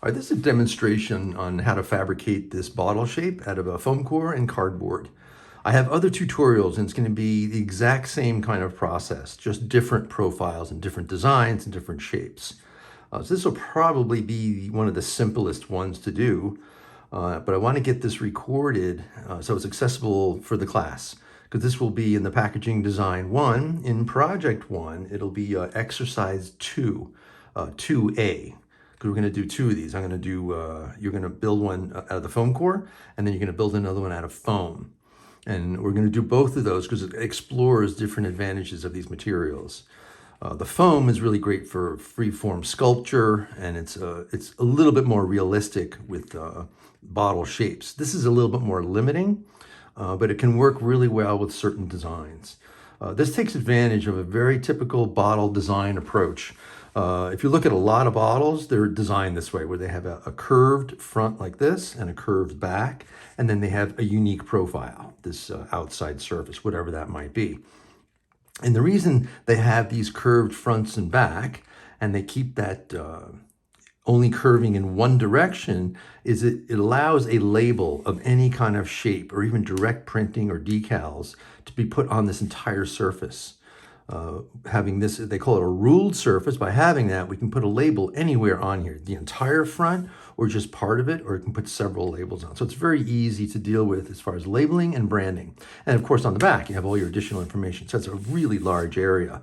All right, this is a demonstration on how to fabricate this bottle shape out of a foam core and cardboard. I have other tutorials and it's going to be the exact same kind of process, just different profiles and different designs and different shapes. So this will probably be one of the simplest ones to do, but I want to get this recorded so it's accessible for the class, because this will be in the packaging design 1. In project 1, it'll be exercise 2, 2A. We're going to do 2 of these. I'm going to do, you're going to build one out of the foam core, and then you're going to build another one out of foam. And we're going to do both of those because it explores different advantages of these materials. The foam is really great for free-form sculpture, and it's a little bit more realistic with bottle shapes. This is a little bit more limiting, but it can work really well with certain designs. This takes advantage of a very typical bottle design approach. If you look at a lot of bottles, they're designed this way, where they have a curved front like this and a curved back, and then they have a unique profile, this outside surface, whatever that might be. And the reason they have these curved fronts and back, and they keep that only curving in one direction, is it allows a label of any kind of shape or even direct printing or decals to be put on this entire surface. Having this, they call it a ruled surface. By having that, we can put a label anywhere on here, the entire front or just part of it, or you can put several labels on. So it's very easy to deal with as far as labeling and branding. And of course, on the back, you have all your additional information. So it's a really large area.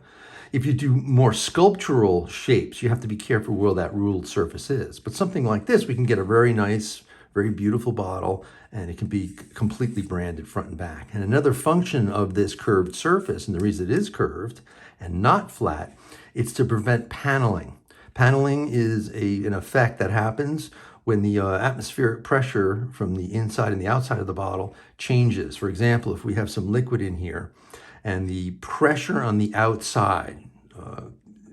If you do more sculptural shapes, you have to be careful where that ruled surface is. But something like this, we can get a very nice, very beautiful bottle, and it can be completely branded front and back. And another function of this curved surface, and the reason it is curved and not flat, it's to prevent paneling. Paneling is an effect that happens when the atmospheric pressure from the inside and the outside of the bottle changes. For example, if we have some liquid in here and the pressure on the outside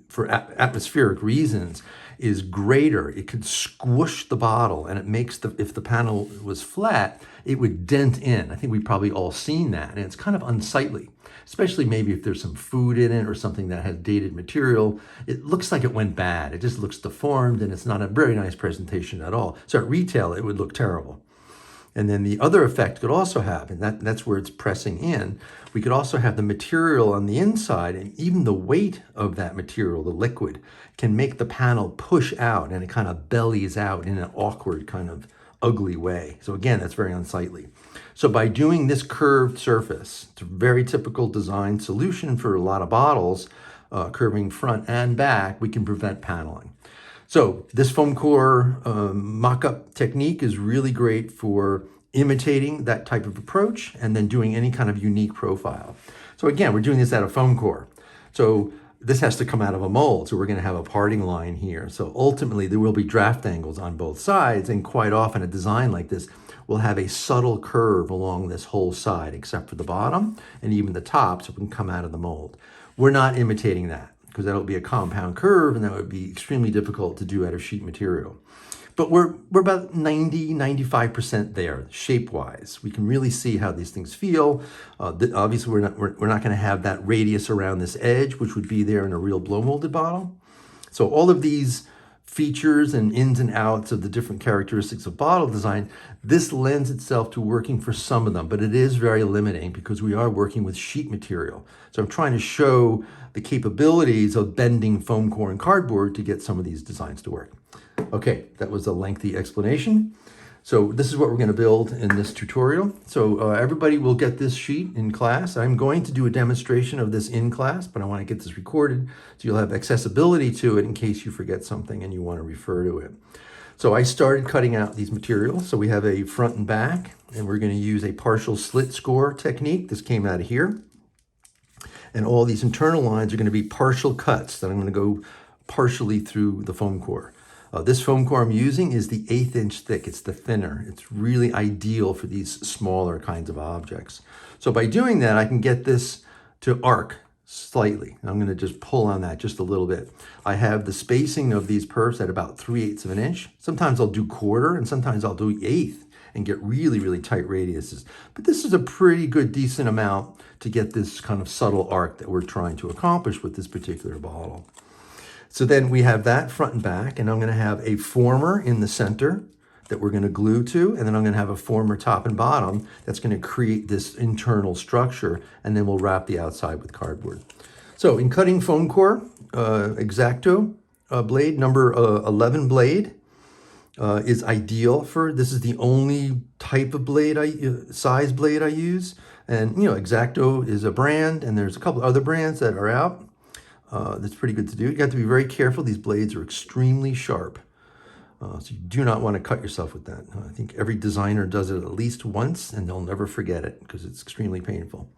for atmospheric reasons is greater, it could squish the bottle, and it makes if the panel was flat, it would dent in. I think we've probably all seen that, and it's kind of unsightly, especially maybe if there's some food in it or something that has dated material. It looks like it went bad. It just looks deformed, and it's not a very nice presentation at all. So at retail, it would look terrible. And then the other effect could also happen, that's where it's pressing in. We could also have the material on the inside, and even the weight of that material, the liquid, can make the panel push out, and it kind of bellies out in an awkward kind of ugly way. So again, that's very unsightly. So by doing this curved surface, it's a very typical design solution for a lot of bottles, curving front and back, we can prevent paneling. So this foam core mock-up technique is really great for imitating that type of approach and then doing any kind of unique profile. So again, we're doing this out of foam core. So this has to come out of a mold. So we're going to have a parting line here. So ultimately there will be draft angles on both sides, and quite often a design like this will have a subtle curve along this whole side except for the bottom and even the top, so it can come out of the mold. We're not imitating that, because that would be a compound curve and that would be extremely difficult to do out of sheet material. But we're about 95% there, shape-wise. We can really see how these things feel. Obviously, we're not going to have that radius around this edge, which would be there in a real blow-molded bottle. So all of these features and ins and outs of the different characteristics of bottle design, this lends itself to working for some of them, but it is very limiting because we are working with sheet material. So I'm trying to show the capabilities of bending foam core and cardboard to get some of these designs to work. Okay, that was a lengthy explanation. So this is what we're going to build in this tutorial. So everybody will get this sheet in class. I'm going to do a demonstration of this in class, but I want to get this recorded so you'll have accessibility to it in case you forget something and you want to refer to it. So I started cutting out these materials. So we have a front and back, and we're going to use a partial slit score technique. This came out of here. And all these internal lines are going to be partial cuts that I'm going to go partially through the foam core. This foam core I'm using is the 1/8 inch thick. It's the thinner. It's really ideal for these smaller kinds of objects. So by doing that, I can get this to arc slightly. And I'm going to just pull on that just a little bit. I have the spacing of these perfs at about 3/8 of an inch. Sometimes I'll do 1/4, and sometimes I'll do 1/8 and get really, really tight radiuses. But this is a pretty good, decent amount to get this kind of subtle arc that we're trying to accomplish with this particular bottle. So then we have that front and back, and I'm going to have a former in the center that we're going to glue to, and then I'm going to have a former top and bottom that's going to create this internal structure, and then we'll wrap the outside with cardboard. So in cutting foam core, X-Acto blade, number 11 blade, is ideal for, this is the only type of blade, size blade I use. And you know, X-Acto is a brand, and there's a couple other brands that are out. That's pretty good to do. You have to be very careful. These blades are extremely sharp. So you do not want to cut yourself with that. I think every designer does it at least once, and they'll never forget it because it's extremely painful.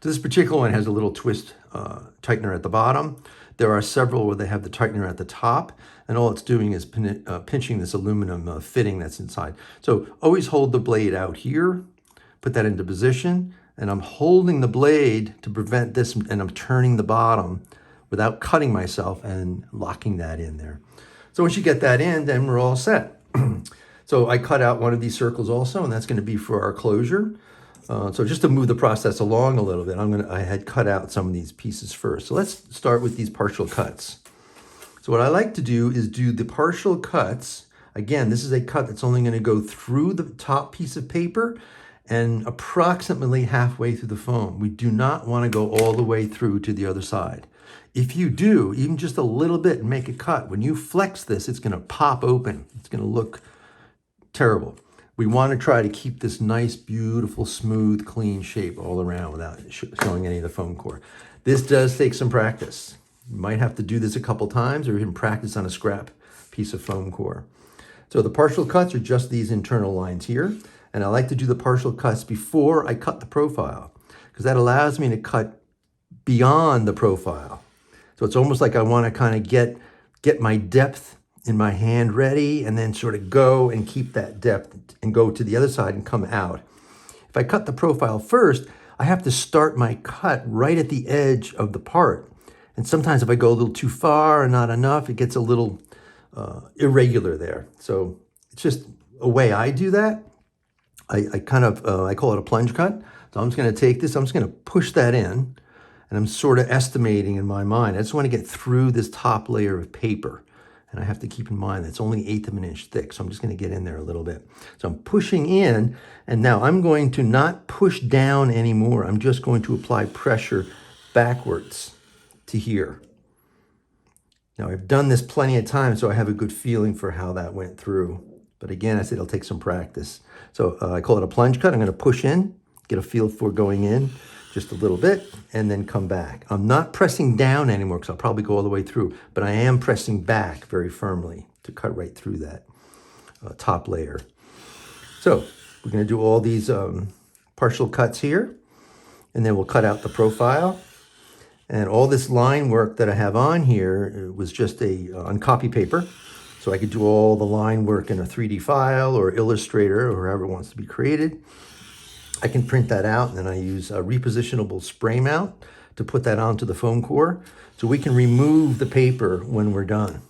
So this particular one has a little twist tightener at the bottom. There are several where they have the tightener at the top, and all it's doing is pinching this aluminum fitting that's inside. So always hold the blade out here, put that into position, and I'm holding the blade to prevent this, and I'm turning the bottom without cutting myself and locking that in there. So once you get that in, then we're all set. So I cut out one of these circles also, and that's going to be for our closure. So just to move the process along a little bit, I had cut out some of these pieces first. So let's start with these partial cuts. So what I like to do is do the partial cuts. Again, this is a cut that's only going to go through the top piece of paper and approximately halfway through the foam. We do not want to go all the way through to the other side. If you do, even just a little bit and make a cut, when you flex this, it's going to pop open. It's going to look terrible. We want to try to keep this nice, beautiful, smooth, clean shape all around without showing any of the foam core. This does take some practice. You might have to do this a couple times or even practice on a scrap piece of foam core. So the partial cuts are just these internal lines here. And I like to do the partial cuts before I cut the profile, because that allows me to cut beyond the profile. So it's almost like I want to kind of get my depth in my hand ready, and then sort of go and keep that depth and go to the other side and come out. If I cut the profile first, I have to start my cut right at the edge of the part. And sometimes if I go a little too far or not enough, it gets a little irregular there. So it's just a way I do that. I call it a plunge cut. So I'm just going to take this, I'm just going to push that in, and I'm sort of estimating in my mind. I just want to get through this top layer of paper. And I have to keep in mind that it's only 1/8 of an inch thick. So I'm just going to get in there a little bit. So I'm pushing in, and now I'm going to not push down anymore. I'm just going to apply pressure backwards to here. Now I've done this plenty of times, so I have a good feeling for how that went through. But again, I said it'll take some practice. So I call it a plunge cut. I'm going to push in, get a feel for going in just a little bit, and then come back. I'm not pressing down anymore because I'll probably go all the way through, but I am pressing back very firmly to cut right through that top layer. So we're going to do all these partial cuts here, and then we'll cut out the profile. And all this line work that I have on here was just on copy paper. So I could do all the line work in a 3D file or Illustrator or however it wants to be created. I can print that out, and then I use a repositionable spray mount to put that onto the foam core so we can remove the paper when we're done.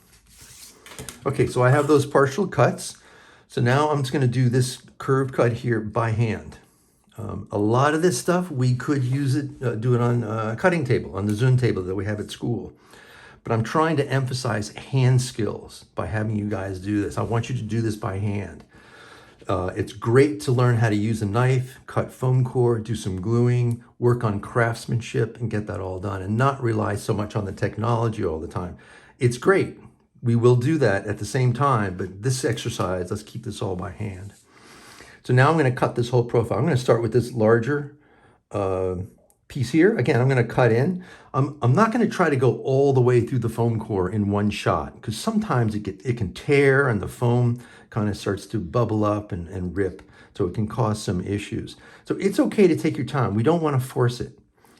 Okay, so I have those partial cuts. So now I'm just going to do this curved cut here by hand. A lot of this stuff, we could use it, do it on a cutting table, on the Zun table that we have at school. But I'm trying to emphasize hand skills by having you guys do this. I want you to do this by hand. It's great to learn how to use a knife, cut foam core, do some gluing, work on craftsmanship, and get that all done, and not rely so much on the technology all the time. It's great. We will do that at the same time, but this exercise, let's keep this all by hand. So now I'm going to cut this whole profile. I'm going to start with this larger piece here. Again, I'm going to cut in. I'm not going to try to go all the way through the foam core in one shot, because sometimes it can tear and the foam kind of starts to bubble up and rip. So it can cause some issues. So it's okay to take your time. We don't want to force it.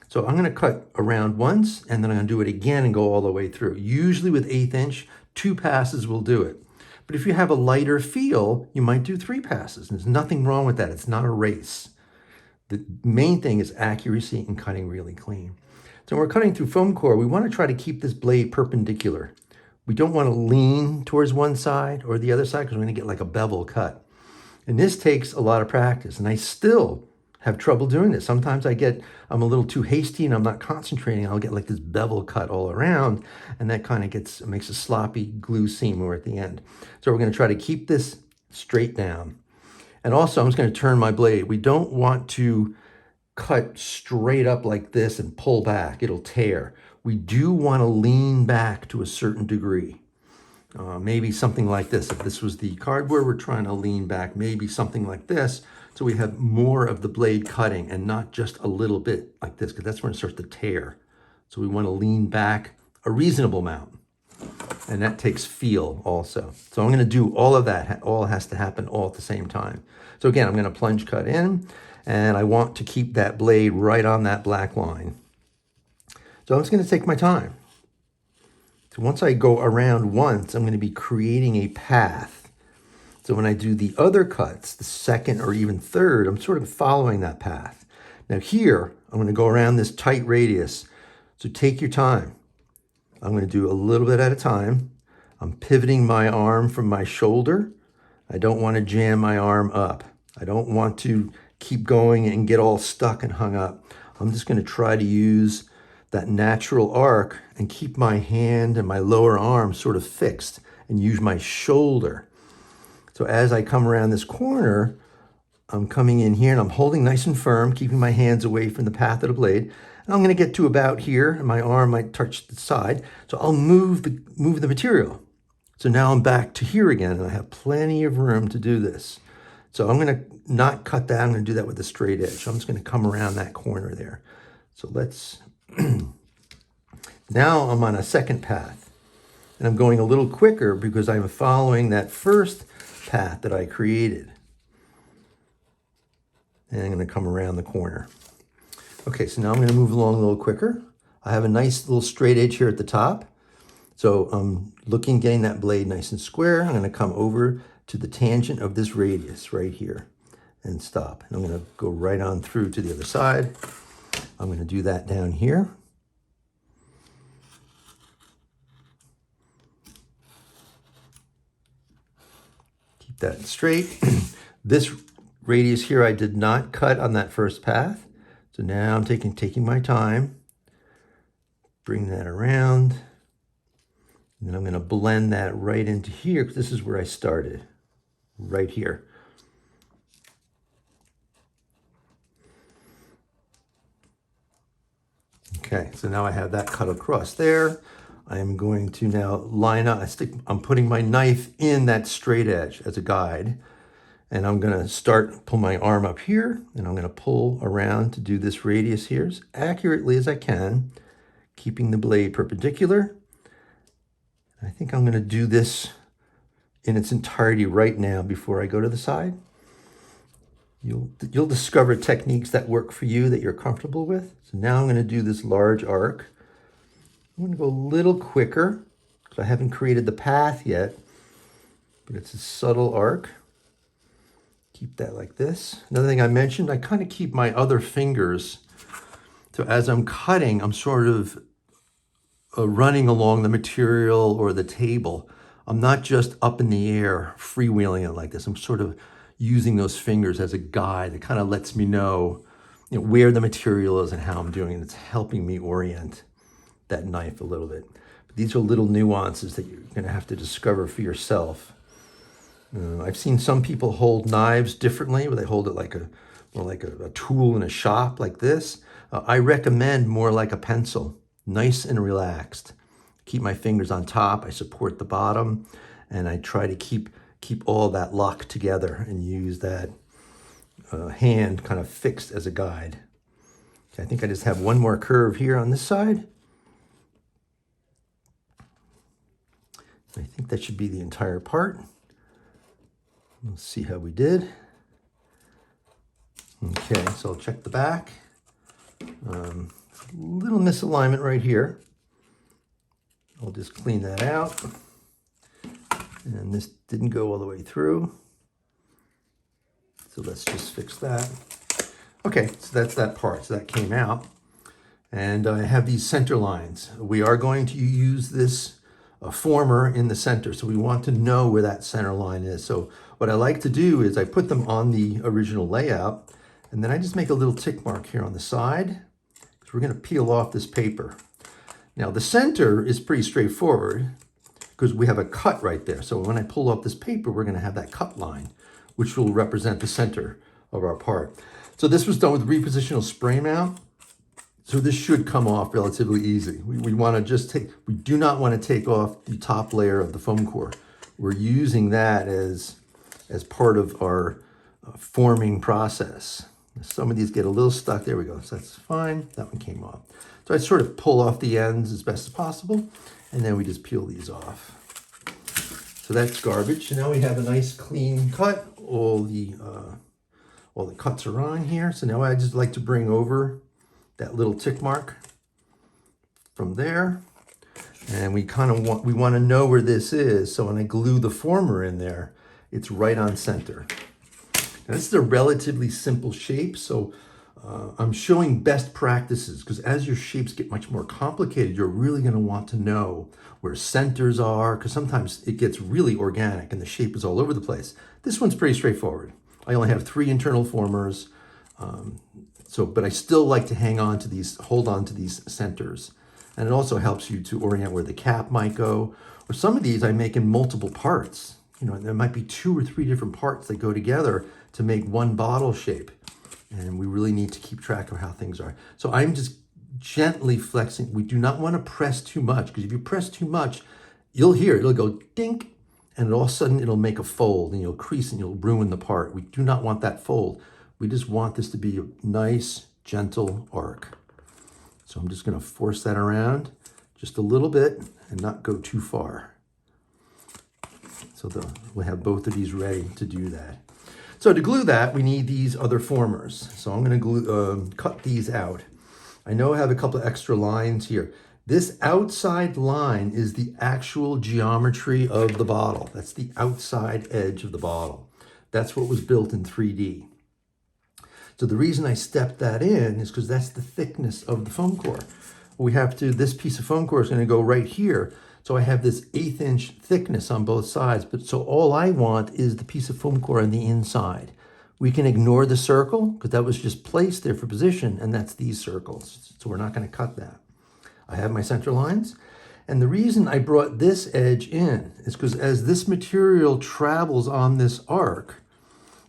So I'm going to cut around once, and then I'm going to do it again and go all the way through. Usually with 1/8 inch, 2 passes will do it. But if you have a lighter feel, you might do 3 passes. There's nothing wrong with that. It's not a race. The main thing is accuracy and cutting really clean. So when we're cutting through foam core, we want to try to keep this blade perpendicular. We don't want to lean towards one side or the other side because we're going to get like a bevel cut. And this takes a lot of practice. And I still have trouble doing this. Sometimes I'm a little too hasty and I'm not concentrating. I'll get like this bevel cut all around, and that kind of makes a sloppy glue seam more at the end. So we're going to try to keep this straight down. And also I'm just going to turn my blade. We don't want to cut straight up like this and pull back. It'll tear. We do want to lean back to a certain degree. Maybe something like this. If this was the cardboard, we're trying to lean back, maybe something like this. So we have more of the blade cutting and not just a little bit like this, because that's when it starts to tear. So we want to lean back a reasonable amount. And that takes feel also. So I'm going to do all of that. All has to happen all at the same time. So again, I'm going to plunge cut in, and I want to keep that blade right on that black line. So I'm just going to take my time. So once I go around once, I'm going to be creating a path. So when I do the other cuts, the second or even third, I'm sort of following that path. Now here, I'm going to go around this tight radius. So take your time. I'm going to do a little bit at a time. I'm pivoting my arm from my shoulder. I don't want to jam my arm up. I don't want to keep going and get all stuck and hung up. I'm just going to try to use that natural arc and keep my hand and my lower arm sort of fixed and use my shoulder. So as I come around this corner, I'm coming in here and I'm holding nice and firm, keeping my hands away from the path of the blade. And I'm going to get to about here, and my arm might touch the side. So I'll move the material. So now I'm back to here again, and I have plenty of room to do this. So I'm going to not cut that. I'm going to do that with a straight edge. So I'm just going to come around that corner there. So let's... Now I'm on a second path, and I'm going a little quicker because I'm following that first path that I created. And I'm going to come around the corner. Okay, so now I'm going to move along a little quicker. I have a nice little straight edge here at the top. So I'm getting that blade nice and square. I'm going to come over to the tangent of this radius right here and stop. And I'm going to go right on through to the other side. I'm going to do that down here. Keep that straight. This radius here I did not cut on that first path. So now I'm taking my time, bring that around, and then I'm going to blend that right into here, because this is where I started, right here. Okay, so now I have that cut across there. I am going to now line up. I'm putting my knife in that straight edge as a guide. And I'm going to pull my arm up here, and I'm going to pull around to do this radius here as accurately as I can, keeping the blade perpendicular. I think I'm going to do this in its entirety right now before I go to the side. You'll discover techniques that work for you, that you're comfortable with. So now I'm going to do this large arc. I'm going to go a little quicker because I haven't created the path yet, but it's a subtle arc. Keep that like this. Another thing I mentioned, I kind of keep my other fingers. So as I'm cutting, I'm sort of running along the material or the table. I'm not just up in the air, freewheeling it like this. I'm sort of using those fingers as a guide. It kind of lets me know, where the material is and how I'm doing it. It's helping me orient that knife a little bit. But these are little nuances that you're going to have to discover for yourself. I've seen some people hold knives differently, where they hold it more like a tool in a shop like this. I recommend more like a pencil, nice and relaxed. Keep my fingers on top. I support the bottom, and I try to keep all that locked together and use that hand kind of fixed as a guide. Okay, I think I just have one more curve here on this side. I think that should be the entire part. Let's see how we did. Okay, so I'll check the back. Little misalignment right here. I'll just clean that out. And this didn't go all the way through. So let's just fix that. Okay, so that's that part. So that came out. And I have these center lines. We are going to use this former in the center. So we want to know where that center line is. So what I like to do is I put them on the original layout, And then I just make a little tick mark here on the side because we're going to peel off this paper. Now the center is pretty straightforward because we have a cut right there. So when I pull off this paper, we're going to have that cut line, which will represent the center of our part. So this was done with repositional spray mount. So this should come off relatively easy. We want to just we do not want to take off the top layer of the foam core. We're using that as part of our forming process. Some of these get a little stuck. There we go. So that's fine. That one came off. So I sort of pull off the ends as best as possible, and then we just peel these off. So that's garbage. So now we have a nice clean cut. All the cuts are on here. So now I just like to bring over that little tick mark from there. And we want to know where this is. So when I glue the former in there, it's right on center. Now, this is a relatively simple shape, so I'm showing best practices because as your shapes get much more complicated, you're really going to want to know where centers are because sometimes it gets really organic and the shape is all over the place. This one's pretty straightforward. I only have 3 internal formers, but I still like to hold on to these centers. And it also helps you to orient where the cap might go. Or some of these I make in multiple parts. You know, there might be 2 or 3 different parts that go together to make one bottle shape. And we really need to keep track of how things are. So I'm just gently flexing. We do not want to press too much because if you press too much, you'll hear it. It'll go dink, and all of a sudden it'll make a fold and you'll crease and you'll ruin the part. We do not want that fold. We just want this to be a nice, gentle arc. So I'm just going to force that around just a little bit and not go too far. So we'll have both of these ready to do that. So to glue that, we need these other formers. So I'm going to cut these out. I know I have a couple of extra lines here. This outside line is the actual geometry of the bottle. That's the outside edge of the bottle. That's what was built in 3D. So the reason I stepped that in is because that's the thickness of the foam core. This piece of foam core is going to go right here. So I have this 1/8 inch thickness on both sides, so all I want is the piece of foam core on the inside. We can ignore the circle because that was just placed there for position, and that's these circles. So we're not going to cut that. I have my center lines, and the reason I brought this edge in is because as this material travels on this arc,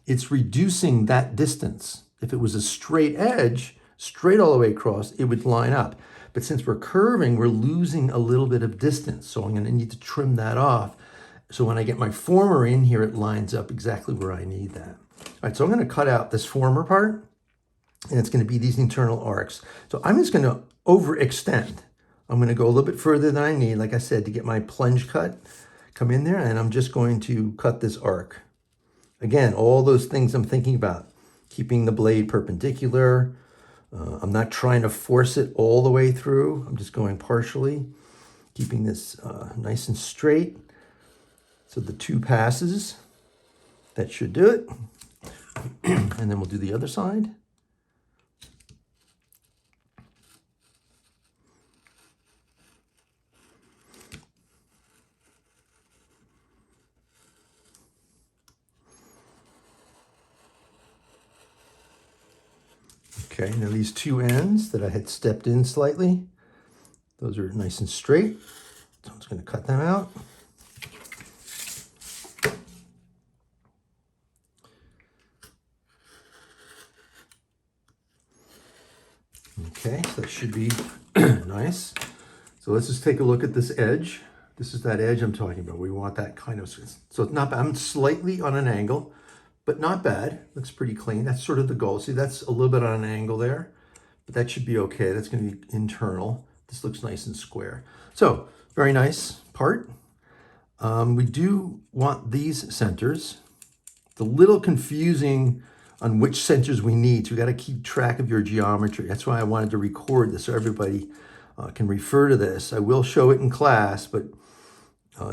it's reducing that distance. If it was a straight edge, straight all the way across, it would line up. But since we're curving, we're losing a little bit of distance. So I'm going to need to trim that off. So when I get my former in here, it lines up exactly where I need that. All right, so I'm going to cut out this former part, and it's going to be these internal arcs. So I'm just going to overextend. I'm going to go a little bit further than I need, like I said, to get my plunge cut. Come in there, and I'm just going to cut this arc. Again, all those things I'm thinking about. Keeping the blade perpendicular. I'm not trying to force it all the way through. I'm just going partially, keeping this nice and straight. So the 2 passes, that should do it. And then we'll do the other side. Okay, now these 2 ends that I had stepped in slightly, those are nice and straight. So I'm just going to cut them out. Okay, so that should be nice. So let's just take a look at this edge. This is that edge I'm talking about. We want that kind of, so it's not bad. I'm slightly on an angle, but not bad. Looks pretty clean. That's sort of the goal. See, that's a little bit on an angle there, but that should be okay. That's going to be internal. This looks nice and square. So very nice part. We do want these centers. It's a little confusing on which centers we need. So we got to keep track of your geometry. That's why I wanted to record this so everybody can refer to this. I will show it in class, but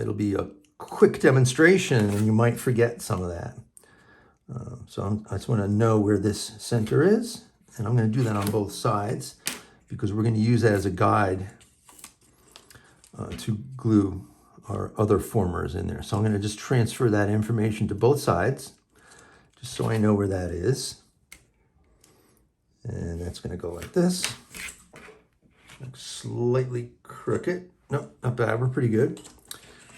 it'll be a quick demonstration and you might forget some of that. I just want to know where this center is, and I'm going to do that on both sides because we're going to use that as a guide to glue our other formers in there. So I'm going to just transfer that information to both sides just so I know where that is. And that's going to go like this. Looks slightly crooked. No, not bad. We're pretty good.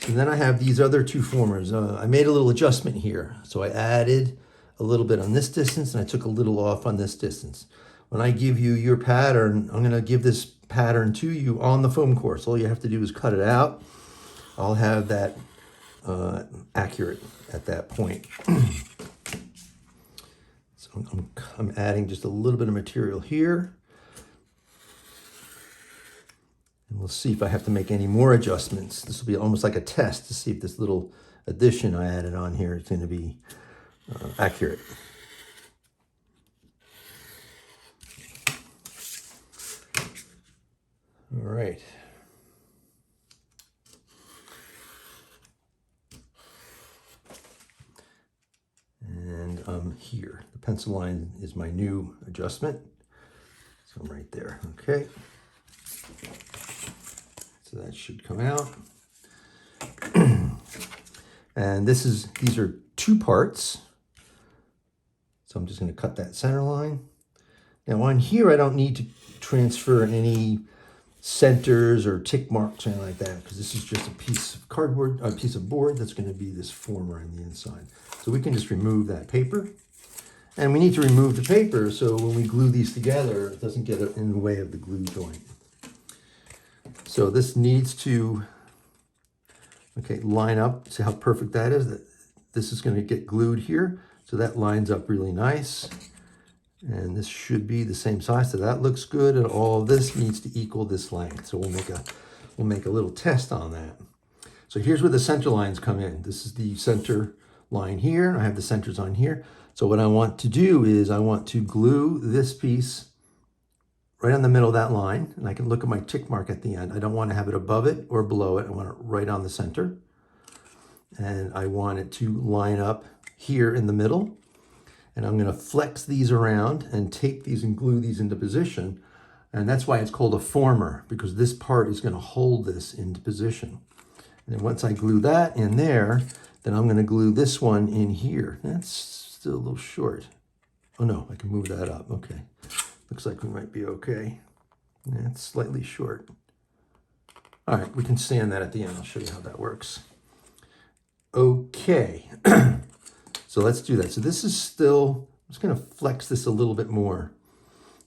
So then I have these other two formers. I made a little adjustment here. So I added a little bit on this distance and I took a little off on this distance. When I give you your pattern, I'm going to give this pattern to you on the foam core. So all you have to do is cut it out. I'll have that accurate at that point. So I'm adding just a little bit of material here. And we'll see if I have to make any more adjustments. This will be almost like a test to see if this little addition I added on here is going to be accurate. All right. And here, the pencil line is my new adjustment. So I'm right there, okay. So that should come out. And these are 2 parts. So I'm just going to cut that center line. Now on here, I don't need to transfer any centers or tick marks or anything like that, because this is just a piece of cardboard, a piece of board that's going to be this former on the inside. So we can just remove that paper. And we need to remove the paper so when we glue these together, it doesn't get in the way of the glue joint. So this needs to, okay, line up. See how perfect that is? This is going to get glued here. So that lines up really nice. And this should be the same size. So that looks good. And all of this needs to equal this length. So we'll make a little test on that. So here's where the center lines come in. This is the center line here. I have the centers on here. So what I want to do is I want to glue this piece right on the middle of that line. And I can look at my tick mark at the end. I don't want to have it above it or below it. I want it right on the center. And I want it to line up here in the middle. And I'm going to flex these around and tape these and glue these into position. And that's why it's called a former, because this part is going to hold this into position. And then once I glue that in there, then I'm going to glue this one in here. That's still a little short. Oh no, I can move that up. Okay. Looks like we might be okay. That's slightly short. All right, we can sand that at the end. I'll show you how that works. Okay. So let's do that. So this is still, I'm just going to flex this a little bit more.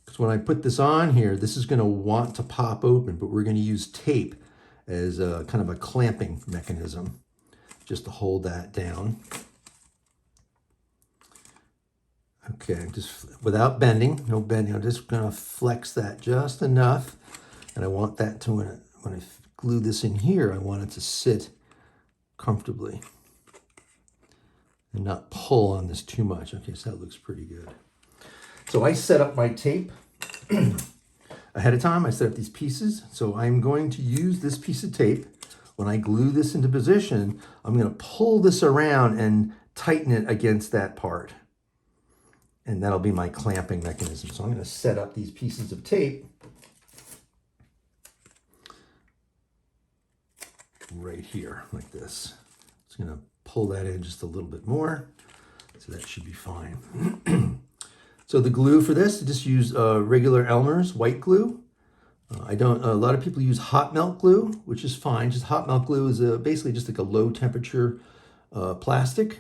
Because when I put this on here, this is going to want to pop open, but we're going to use tape as a kind of a clamping mechanism just to hold that down. Okay, just without bending, no bending, I'm just going to flex that just enough. And I want that to, when I glue this in here, I want it to sit comfortably and not pull on this too much. Okay, so that looks pretty good. So I set up my tape ahead of time. I set up these pieces. So I'm going to use this piece of tape. When I glue this into position, I'm going to pull this around and tighten it against that part. And that'll be my clamping mechanism. So I'm going to set up these pieces of tape right here like this. Just going to pull that in just a little bit more. So that should be fine. So the glue for this, just use regular Elmer's white glue. A lot of people use hot melt glue, which is fine. Just hot melt glue is basically just like a low temperature plastic.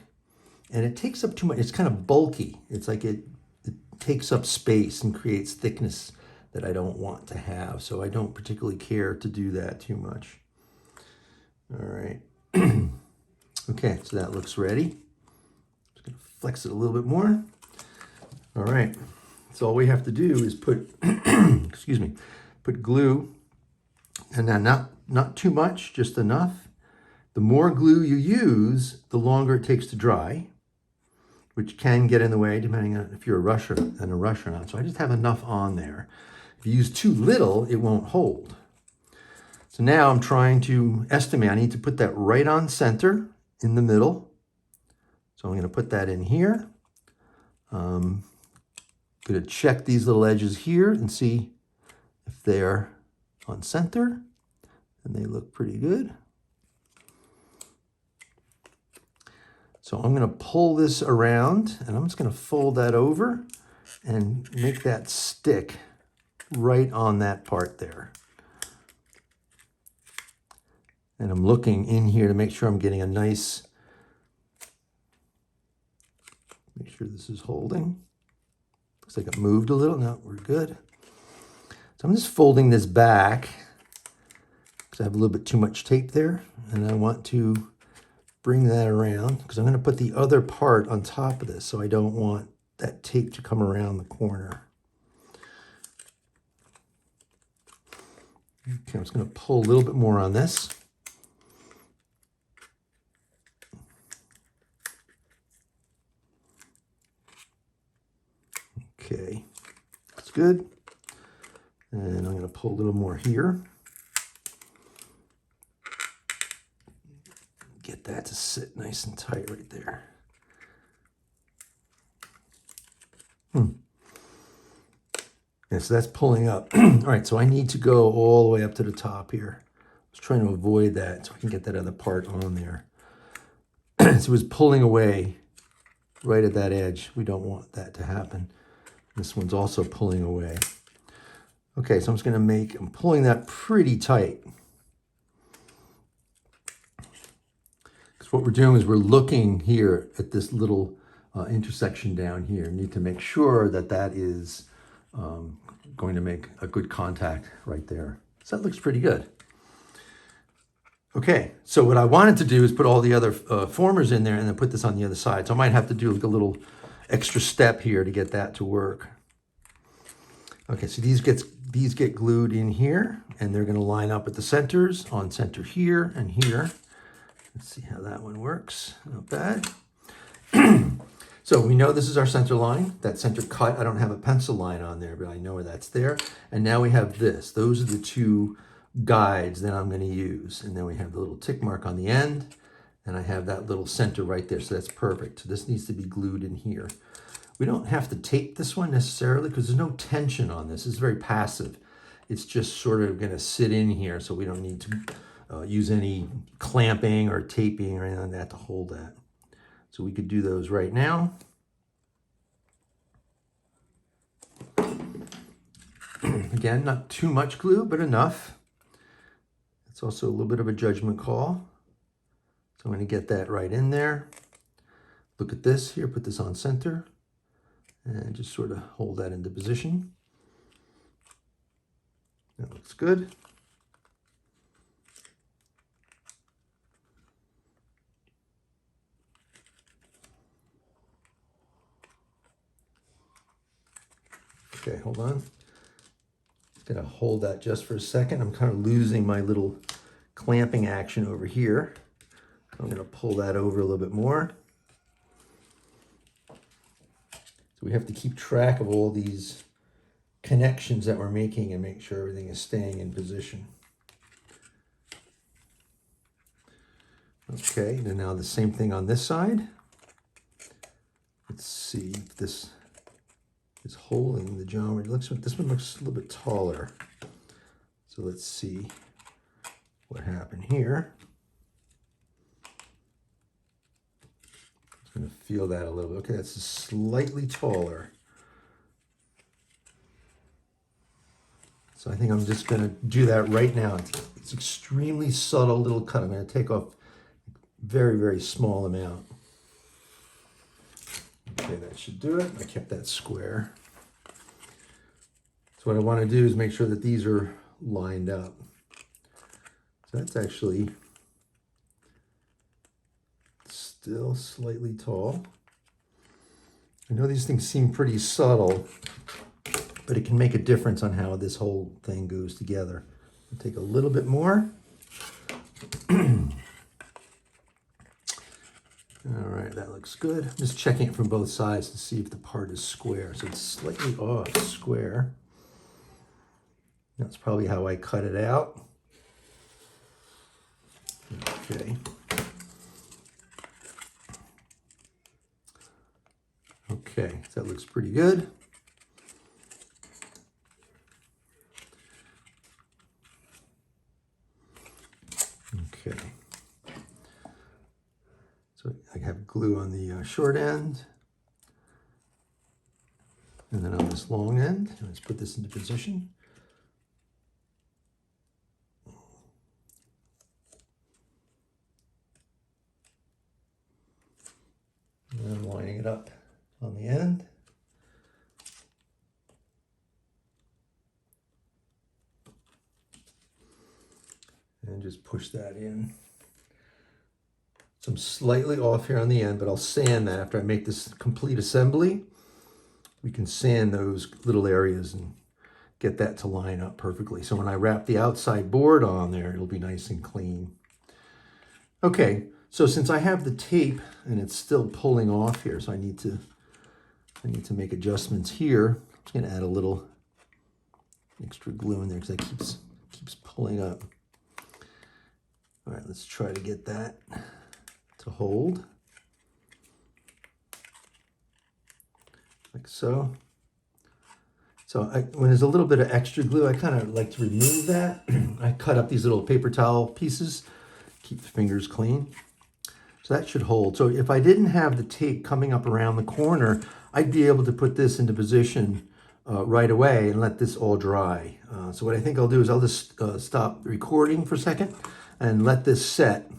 And it takes up too much. It's kind of bulky. It's like it takes up space and creates thickness that I don't want to have. So I don't particularly care to do that too much. All right. Okay, so that looks ready. Just gonna flex it a little bit more. All right. So all we have to do is put, excuse me, put glue, and then not too much, just enough. The more glue you use, the longer it takes to dry, which can get in the way depending on if you're a rusher or not. So I just have enough on there. If you use too little, it won't hold. So now I'm trying to estimate. I need to put that right on center in the middle. So I'm going to put that in here. I'm going to check these little edges here and see if they're on center. And they look pretty good. So I'm going to pull this around and I'm just going to fold that over and make that stick right on that part there. And I'm looking in here to make sure I'm getting a nice, make sure this is holding. Looks like it moved a little. No, we're good. So I'm just folding this back because I have a little bit too much tape there, and I want to bring that around because I'm going to put the other part on top of this, so I don't want that tape to come around the corner. Okay, I'm just going to pull a little bit more on this. Okay, that's good. And I'm going to pull a little more here. Get that to sit nice and tight right there. Yeah, so that's pulling up. All right, so I need to go all the way up to the top here. I was trying to avoid that so I can get that other part on there. So it was pulling away right at that edge. We don't want that to happen. This one's also pulling away. Okay, so I'm just gonna I'm pulling that pretty tight. Because what we're doing is we're looking here at this little intersection down here. Need to make sure that that is going to make a good contact right there. So that looks pretty good. Okay, so what I wanted to do is put all the other formers in there and then put this on the other side. So I might have to do like a little extra step here to get that to work. Okay, so these get glued in here, and they're going to line up at the centers, on center here and here. Let's see how that one works. Not bad. So we know this is our center line, that center cut. I don't have a pencil line on there, but I know where that's there. And now we have this. Those are the two guides that I'm going to use. And then we have the little tick mark on the end, and I have that little center right there. So that's perfect. So this needs to be glued in here. We don't have to tape this one necessarily because there's no tension on this. It's very passive. It's just sort of going to sit in here, so we don't need to use any clamping or taping or anything like that to hold that. So we could do those right now. Again, not too much glue, but enough. It's also a little bit of a judgment call. So I'm going to get that right in there. Look at this here, put this on center, and just sort of hold that into position. That looks good. Okay, hold on. Gonna hold that just for a second. I'm kind of losing my little clamping action over here. I'm gonna pull that over a little bit more. So we have to keep track of all these connections that we're making and make sure everything is staying in position. Okay, and now the same thing on this side. Let's see if this is holding the geometry. This one looks a little bit taller. So let's see what happened here. I'm going to feel that a little bit. Okay, that's slightly taller. So I think I'm just going to do that right now. It's extremely subtle little cut. I'm going to take off a very, very small amount. Okay, that should do it. I kept that square. So what I want to do is make sure that these are lined up. So that's actually still slightly tall. I know these things seem pretty subtle, but it can make a difference on how this whole thing goes together. I'll take a little bit more. All right, that looks good. I'm just checking it from both sides to see if the part is square. So it's slightly off square. That's probably how I cut it out. Okay. Okay, so that looks pretty good. Okay. So I have glue on the short end. And then on this long end, let's put this into position. And I'm lining it up on the end. And just push that in. So I'm slightly off here on the end, but I'll sand that after I make this complete assembly. We can sand those little areas and get that to line up perfectly. So when I wrap the outside board on there, it'll be nice and clean. Okay, so since I have the tape and it's still pulling off here, so I need to make adjustments here. I'm just gonna add a little extra glue in there because that keeps pulling up. All right, let's try to get that to hold. Like so. So when there's a little bit of extra glue, I kind of like to remove that. I cut up these little paper towel pieces, keep the fingers clean. So that should hold. So if I didn't have the tape coming up around the corner, I'd be able to put this into position right away and let this all dry. So what I think I'll do is I'll just stop recording for a second and let this set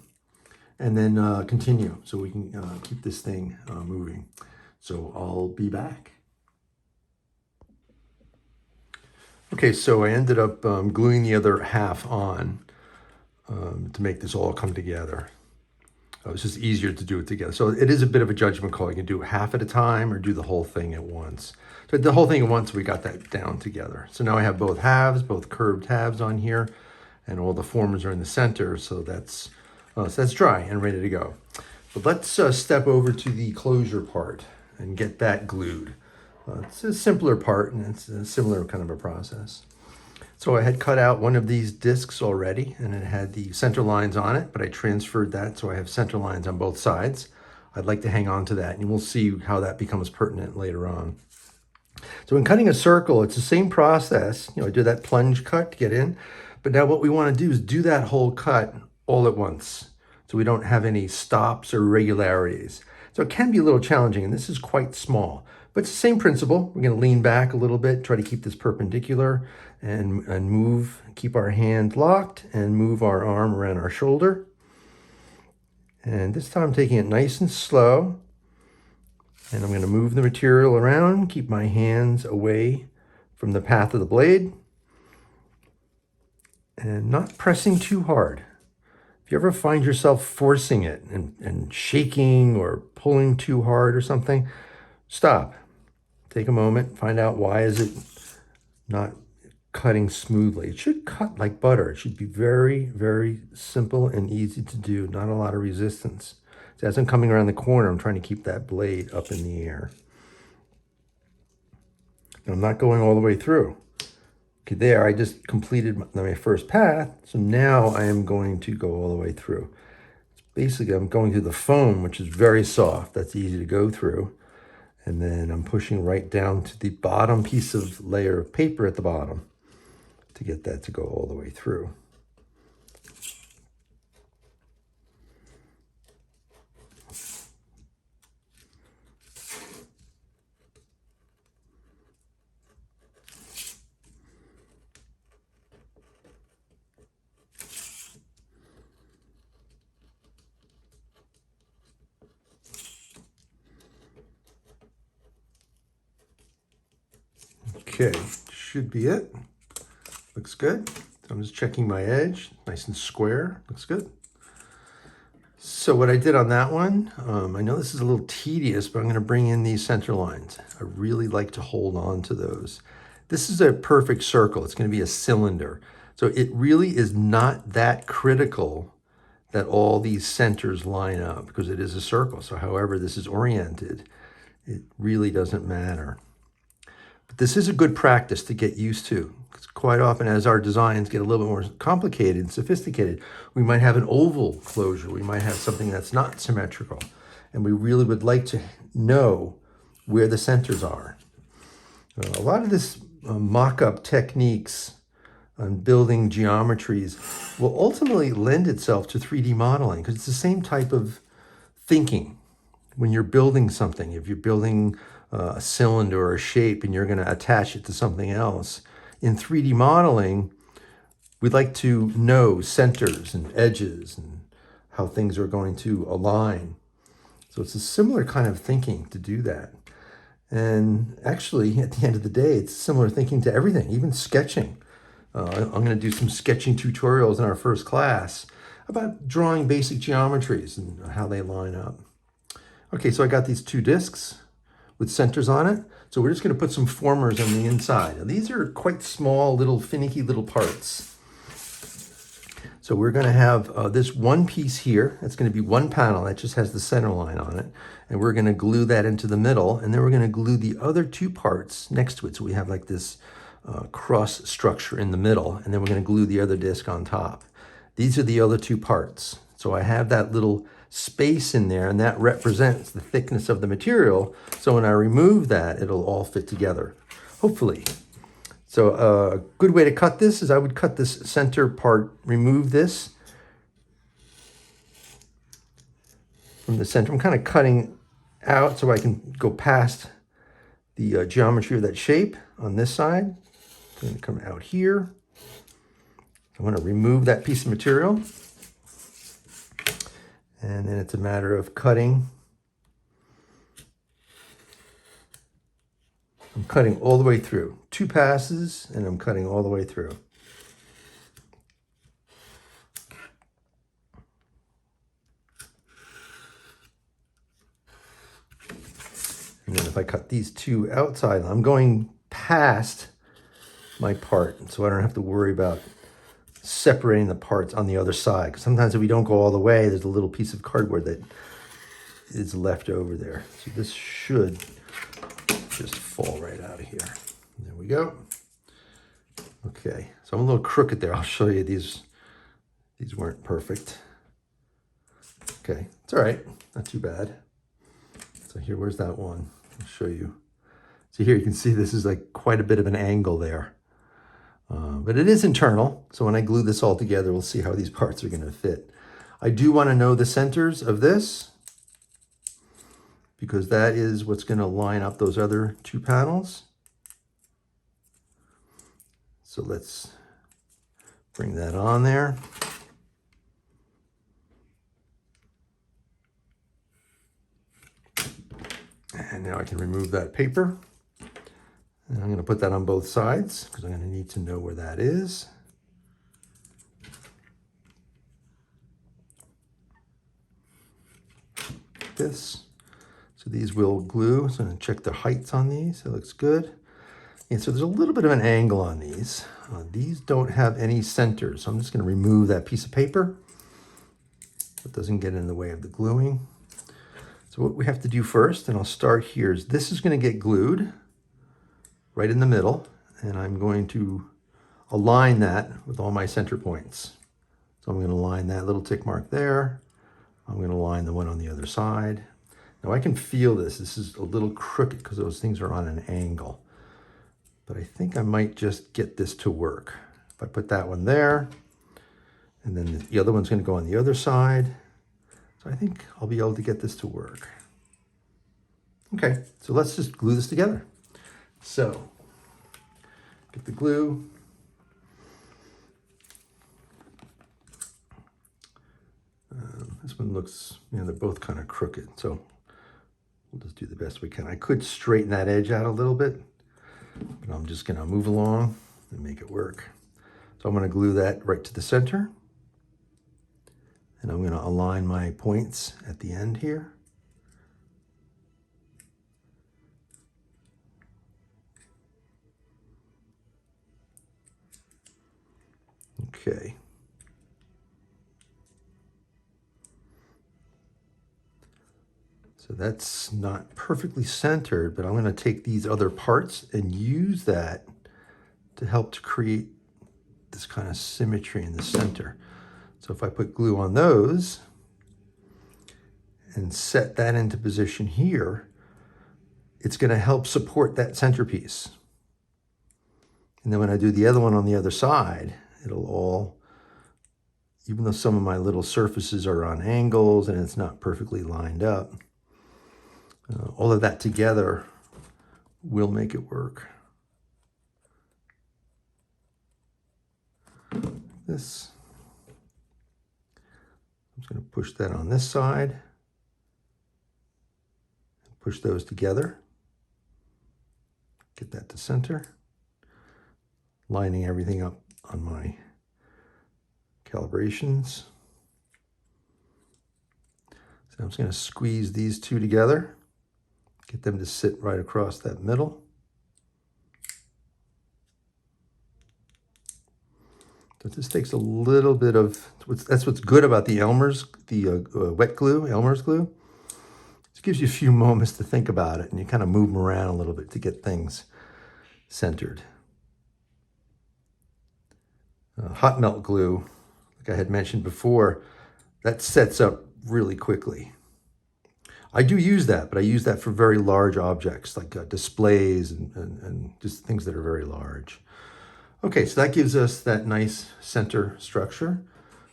and then continue so we can keep this thing moving. So I'll be back. Okay, so I ended up gluing the other half on to make this all come together. It's just easier to do it together. So it is a bit of a judgment call. You can do half at a time or do the whole thing at once. So the whole thing at once, we got that down together. So now I have both halves, both curved halves on here, and all the formers are in the center. So that's dry and ready to go. But let's step over to the closure part and get that glued. It's a simpler part and it's a similar kind of a process. So I had cut out one of these discs already and it had the center lines on it, but I transferred that so I have center lines on both sides. I'd like to hang on to that and we'll see how that becomes pertinent later on. So in cutting a circle, it's the same process. I do that plunge cut to get in, but now what we want to do is do that whole cut all at once so we don't have any stops or irregularities. So it can be a little challenging, and this is quite small, but it's the same principle. We're going to lean back a little bit, try to keep this perpendicular and move, keep our hand locked and move our arm around our shoulder. And this time I'm taking it nice and slow. And I'm going to move the material around, keep my hands away from the path of the blade and not pressing too hard. If you ever find yourself forcing it and shaking or pulling too hard or something, stop. Take a moment, find out why is it not cutting smoothly. It should cut like butter. It should be very, very simple and easy to do. Not a lot of resistance. So as I'm coming around the corner, I'm trying to keep that blade up in the air. And I'm not going all the way through. Okay, there, I just completed my first path. So now I am going to go all the way through. Basically, I'm going through the foam, which is very soft. That's easy to go through. And then I'm pushing right down to the bottom piece of layer of paper at the bottom to get that to go all the way through. Okay, should be it. Looks good. So I'm just checking my edge, nice and square, looks good. So what I did on that one, I know this is a little tedious, but I'm gonna bring in these center lines. I really like to hold on to those. This is a perfect circle. It's gonna be a cylinder. So it really is not that critical that all these centers line up because it is a circle. So however this is oriented, it really doesn't matter. But this is a good practice to get used to. Because quite often as our designs get a little bit more complicated and sophisticated, we might have an oval closure. We might have something that's not symmetrical. And we really would like to know where the centers are. A lot of this mock-up techniques on building geometries will ultimately lend itself to 3D modeling because it's the same type of thinking when you're building something. If you're building a cylinder or a shape and you're going to attach it to something else. In 3D modeling, we'd like to know centers and edges and how things are going to align. So it's a similar kind of thinking to do that. And actually, at the end of the day, it's similar thinking to everything, even sketching. I'm going to do some sketching tutorials in our first class about drawing basic geometries and how they line up. Okay, so I got these two discs with centers on it. So we're just going to put some formers on the inside. Now, these are quite small, little finicky little parts. So we're going to have this one piece here. That's going to be one panel that just has the center line on it. And we're going to glue that into the middle. And then we're going to glue the other two parts next to it. So we have like this cross structure in the middle. And then we're going to glue the other disc on top. These are the other two parts. So I have that little space in there, and that represents the thickness of the material. So when I remove that, it'll all fit together, hopefully. So a good way to cut this is I would cut this center part, remove this from the center. I'm kind of cutting out so I can go past the geometry of that shape on this side. I'm going to come out here. I want to remove that piece of material. And then it's a matter of cutting. I'm cutting all the way through. 2 passes, and I'm cutting all the way through. And then if I cut these 2 outside, I'm going past my part, so I don't have to worry about separating the parts on the other side. Because sometimes if we don't go all the way, there's a little piece of cardboard that is left over there. So this should just fall right out of here. There we go. Okay, so I'm a little crooked there. I'll show you these weren't perfect. Okay, it's all right, not too bad. So here, where's that one? I'll show you. So here you can see this is like quite a bit of an angle there. But it is internal, so when I glue this all together, we'll see how these parts are going to fit. I do want to know the centers of this, because that is what's going to line up those other 2 panels. So let's bring that on there. And now I can remove that paper. And I'm going to put that on both sides because I'm going to need to know where that is. This. So these will glue. So I'm going to check the heights on these. It looks good. And so there's a little bit of an angle on these. These don't have any centers. So I'm just going to remove that piece of paper. It doesn't get in the way of the gluing. So what we have to do first, and I'll start here, is this is going to get glued right in the middle, and I'm going to align that with all my center points. So I'm going to line that little tick mark there. I'm going to line the one on the other side. Now I can feel this. This is a little crooked because those things are on an angle. But I think I might just get this to work. If I put that one there, and then the other one's going to go on the other side. So I think I'll be able to get this to work. Okay, so let's just glue this together. So, get the glue. This one looks, they're both kind of crooked, so we'll just do the best we can. I could straighten that edge out a little bit, but I'm just going to move along and make it work. So I'm going to glue that right to the center, and I'm going to align my points at the end here. Okay. So that's not perfectly centered, but I'm going to take these other parts and use that to help to create this kind of symmetry in the center. So if I put glue on those and set that into position here, it's going to help support that centerpiece. And then when I do the other one on the other side, it'll all, even though some of my little surfaces are on angles and it's not perfectly lined up, all of that together will make it work. This. I'm just going to push that on this side. Push those together. Get that to center. Lining everything up on my calibrations. So I'm just going to squeeze these two together. Get them to sit right across that middle. So this takes a little bit of, that's what's good about the Elmer's, the wet glue, Elmer's glue. It gives you a few moments to think about it, and you kind of move them around a little bit to get things centered. Hot melt glue, like I had mentioned before, that sets up really quickly. I do use that, but I use that for very large objects like displays and just things that are very large. Okay, so that gives us that nice center structure.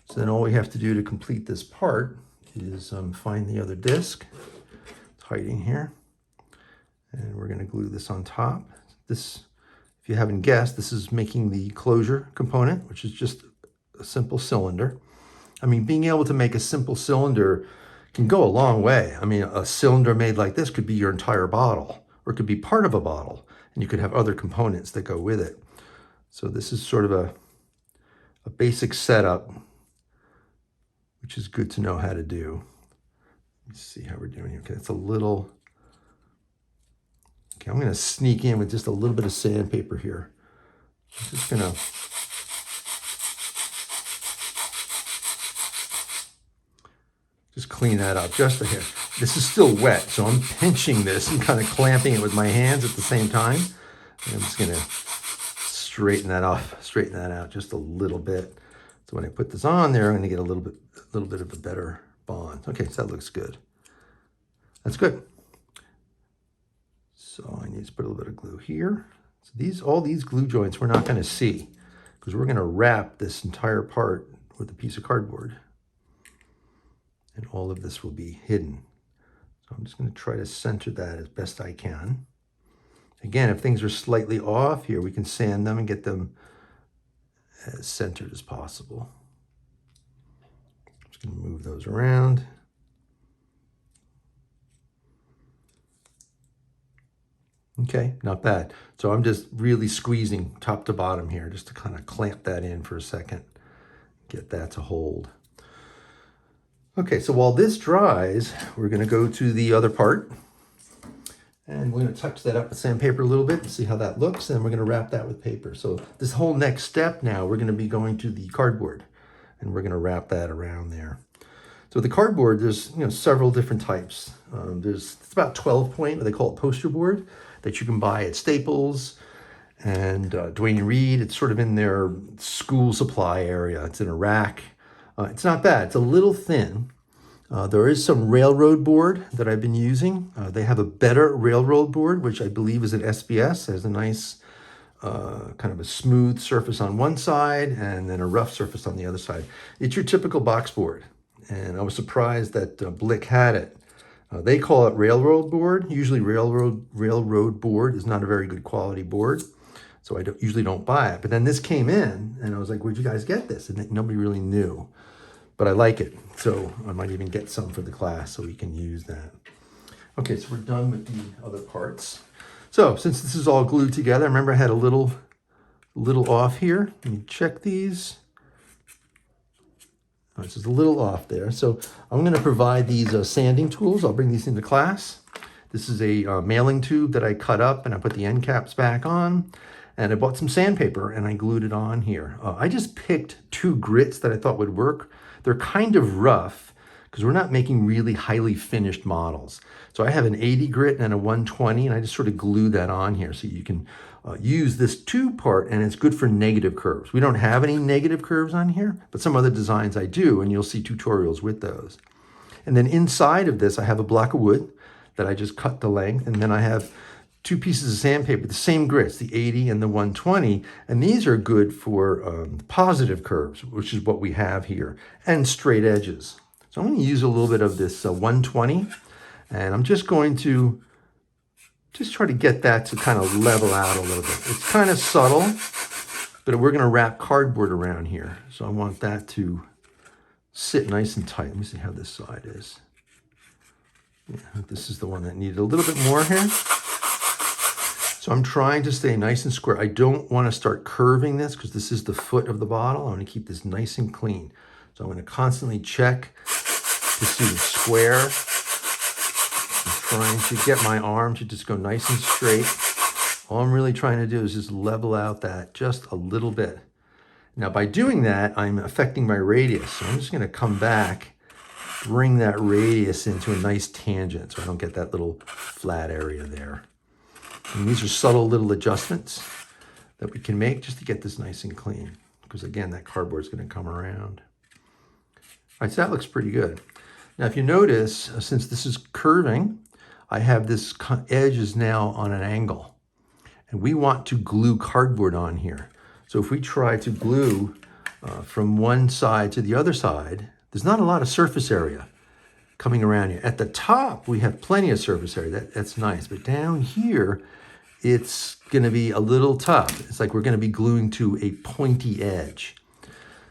So then all we have to do to complete this part is find the other disc. It's hiding here. And we're going to glue this on top. This, if you haven't guessed, this is making the closure component, which is just a simple cylinder. I mean, being able to make a simple cylinder can go a long way. I mean, a cylinder made like this could be your entire bottle, or it could be part of a bottle, and you could have other components that go with it. So this is sort of a basic setup, which is good to know how to do. Let's see how we're doing here. Okay, it's a little, okay, I'm gonna sneak in with just a little bit of sandpaper here. I'm just gonna, just clean that up just a hair. This is still wet, so I'm pinching this and kind of clamping it with my hands at the same time. And I'm just gonna straighten that off, straighten that out just a little bit. So when I put this on there, I'm gonna get a little bit of a better bond. Okay, so that looks good. That's good. So I need to put a little bit of glue here. So all these glue joints we're not gonna see because we're gonna wrap this entire part with a piece of cardboard. And all of this will be hidden. So I'm just gonna try to center that as best I can. Again, if things are slightly off here, we can sand them and get them as centered as possible. I'm just going to move those around. Okay, not bad. So I'm just really squeezing top to bottom here just to kind of clamp that in for a second, get that to hold. Okay, so while this dries, we're going to go to the other part. And we're going to touch that up with sandpaper a little bit and see how that looks. And we're going to wrap that with paper. So this whole next step now, we're going to be going to the cardboard. And we're going to wrap that around there. So the cardboard, there's several different types. It's about 12 point, they call it poster board, that you can buy at Staples and Duane Reade. It's sort of in their school supply area. It's in a rack. It's not bad. It's a little thin. There is some railroad board that I've been using. They have a better railroad board, which I believe is an SBS. It has a nice kind of a smooth surface on one side and then a rough surface on the other side. It's your typical box board. And I was surprised that Blick had it. They call it railroad board. Usually railroad board is not a very good quality board. So I usually don't buy it. But then this came in and I was like, where'd you guys get this? And nobody really knew. But I like it, so I might even get some for the class so we can use that. Okay, so we're done with the other parts. So since this is all glued together, remember I had a little off here. Let me check these. Oh, this is a little off there. So I'm going to provide these sanding tools. I'll bring these into class. This is a mailing tube that I cut up and I put the end caps back on. And I bought some sandpaper and I glued it on here. I just picked 2 grits that I thought would work. They're kind of rough because we're not making really highly finished models. So I have an 80 grit and a 120 and I just sort of glue that on here so you can use this tube part, and it's good for negative curves. We don't have any negative curves on here, but some other designs I do, and you'll see tutorials with those. And then inside of this, I have a block of wood that I just cut the length, and then I have 2 pieces of sandpaper, the same grits, the 80 and the 120, and these are good for positive curves, which is what we have here, and straight edges. So I'm going to use a little bit of this 120, and I'm just going to just try to get that to kind of level out a little bit. It's kind of subtle, but we're going to wrap cardboard around here. So I want that to sit nice and tight. Let me see how this side is. Yeah, this is the one that needed a little bit more here. So I'm trying to stay nice and square. I don't want to start curving this because this is the foot of the bottle. I want to keep this nice and clean. So I'm going to constantly check to see the square. I'm trying to get my arm to just go nice and straight. All I'm really trying to do is just level out that just a little bit. Now by doing that, I'm affecting my radius. So I'm just going to come back, bring that radius into a nice tangent so I don't get that little flat area there. And these are subtle little adjustments that we can make just to get this nice and clean. Because again, that cardboard is going to come around. All right, so that looks pretty good. Now, if you notice, since this is curving, I have this edge is now on an angle. And we want to glue cardboard on here. So if we try to glue from one side to the other side, there's not a lot of surface area coming around here. At the top, we have plenty of surface area. That's nice. But down here, it's going to be a little tough. It's like we're going to be gluing to a pointy edge.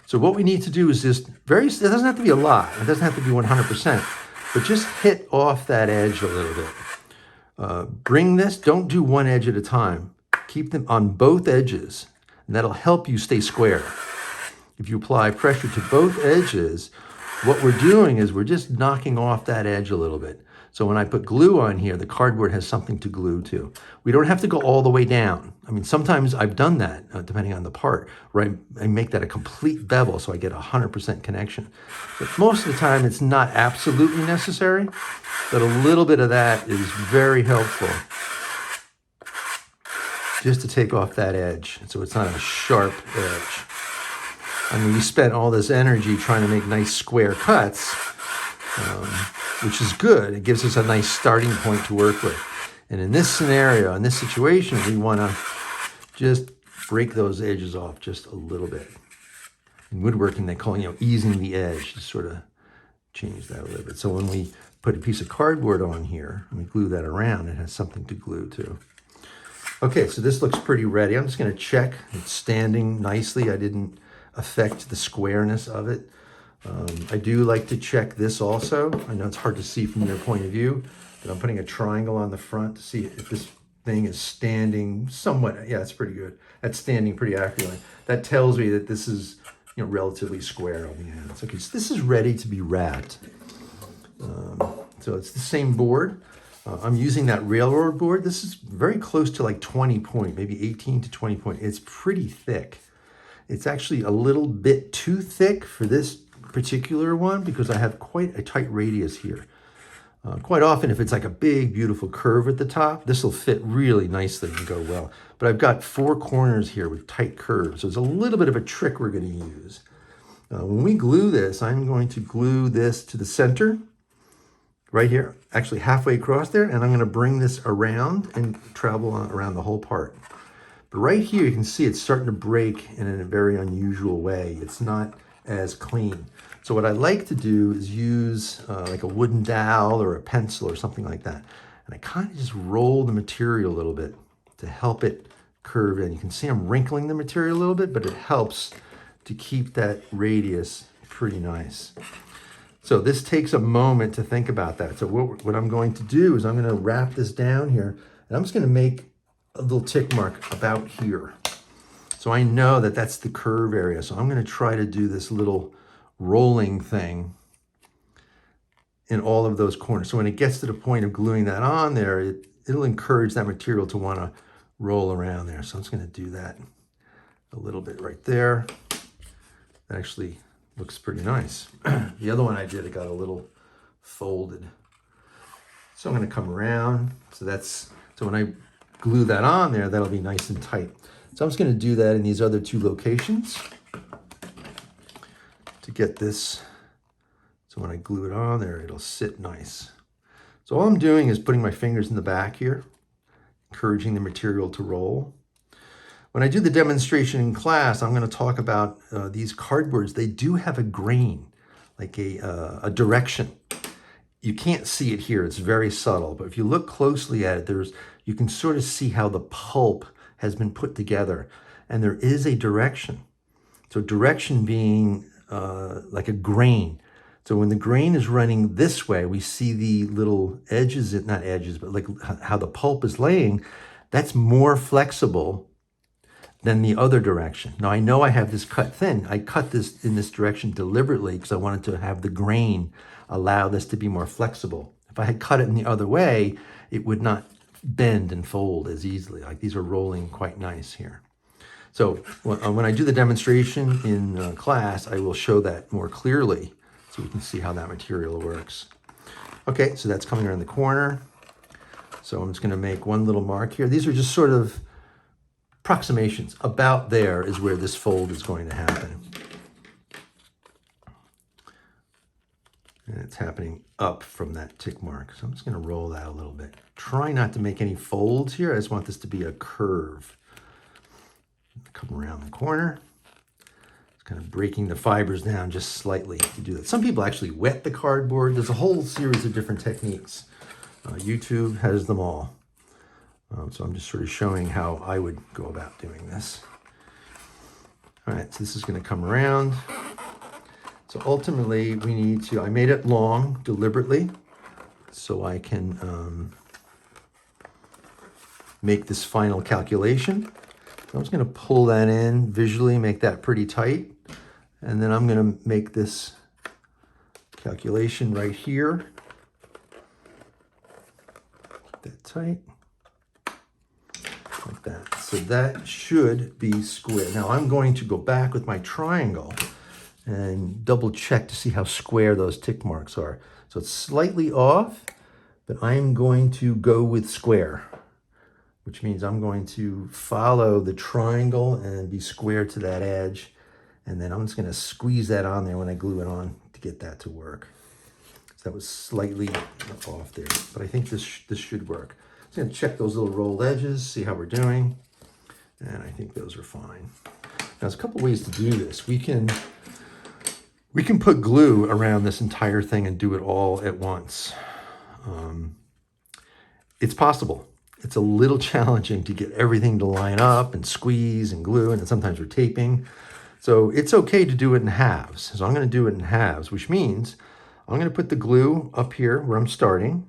So what we need to do is just it doesn't have to be a lot. It doesn't have to be 100%, but just hit off that edge a little bit. Bring this, don't do one edge at a time. Keep them on both edges, and that'll help you stay square. If you apply pressure to both edges, what we're doing is we're just knocking off that edge a little bit. So when I put glue on here, the cardboard has something to glue to. We don't have to go all the way down. I mean, sometimes I've done that, depending on the part, where I make that a complete bevel so I get 100% connection. But most of the time, it's not absolutely necessary, but a little bit of that is very helpful just to take off that edge so it's not a sharp edge. I mean, we spent all this energy trying to make nice square cuts, which is good. It gives us a nice starting point to work with. And in this scenario, in this situation, we want to just break those edges off just a little bit. In woodworking, they call easing the edge, to sort of change that a little bit. So when we put a piece of cardboard on here and we glue that around, it has something to glue to. Okay, so this looks pretty ready. I'm just going to check it's standing nicely. I didn't affect the squareness of it. I do like to check this also. I know it's hard to see from your point of view, but I'm putting a triangle on the front to see if this thing is standing somewhat. Yeah, it's pretty good. That's standing pretty accurately. That tells me that this is relatively square on the ends. Okay, so this is ready to be wrapped. So it's the same board. I'm using that railroad board. This is very close to like 20 point, maybe 18 to 20 point. It's pretty thick. It's actually a little bit too thick for this particular one because I have quite a tight radius here. Quite often, if it's like a big, beautiful curve at the top, this will fit really nicely and go well. But I've got 4 corners here with tight curves. So it's a little bit of a trick we're going to use. When we glue this, I'm going to glue this to the center, right here, actually halfway across there, and I'm going to bring this around and travel around the whole part. But right here, you can see it's starting to break in a very unusual way. It's not as clean. So what I like to do is use like a wooden dowel or a pencil or something like that. And I kind of just roll the material a little bit to help it curve in. You can see I'm wrinkling the material a little bit, but it helps to keep that radius pretty nice. So this takes a moment to think about that. So what I'm going to do is I'm going to wrap this down here, and I'm just going to make a little tick mark about here. So I know that that's the curve area. So I'm going to try to do this little rolling thing in all of those corners. So when it gets to the point of gluing that on there, it'll encourage that material to want to roll around there. So I'm just going to do that a little bit right there. That actually looks pretty nice. The other one I did, it got a little folded. So I'm going to come around. So when I glue that on there, that'll be nice and tight. So I'm just going to do that in these other 2 locations to get this. So when I glue it on there, it'll sit nice. So all I'm doing is putting my fingers in the back here, encouraging the material to roll. When I do the demonstration in class, I'm going to talk about these cardboards. They do have a grain, like a direction. you can't see it here, it's very subtle, but if you look closely at it, you can sort of see how the pulp has been put together, and there is a direction. So direction being like a grain. So when the grain is running this way, we see the little edges, not edges, but like how the pulp is laying, that's more flexible than the other direction. Now I know I have this cut thin. I cut this in this direction deliberately because I wanted to have the grain allow this to be more flexible. If I had cut it in the other way, it would not bend and fold as easily. Like these are rolling quite nice here. So when I do the demonstration in class, I will show that more clearly so we can see how that material works. Okay, so that's coming around the corner. So I'm just gonna make one little mark here. These are just sort of approximations. About there is where this fold is going to happen. And it's happening up from that tick mark. So I'm just gonna roll that a little bit. Try not to make any folds here. I just want this to be a curve. Come around the corner. It's kind of breaking the fibers down just slightly to do that. Some people actually wet the cardboard. There's a whole series of different techniques. YouTube has them all. So I'm just sort of showing how I would go about doing this. All right, so this is going to come around. So ultimately we need to, I made it long deliberately so I can make this final calculation. So I'm just going to pull that in visually, make that pretty tight. And then I'm going to make this calculation right here. Keep that tight. Like that. So that should be square. Now I'm going to go back with my triangle and double check to see how square those tick marks are. So it's slightly off, but I'm going to go with square, which means I'm going to follow the triangle and be square to that edge. And then I'm just going to squeeze that on there when I glue it on to get that to work. So that was slightly off there, but I think this should work. I'm going to check those little rolled edges, see how we're doing. And I think those are fine. Now there's a couple ways to do this. We can put glue around this entire thing and do it all at once. It's possible. It's a little challenging to get everything to line up and squeeze and glue, and sometimes we're taping. So it's okay to do it in halves. So I'm going to do it in halves, which means I'm going to put the glue up here where I'm starting,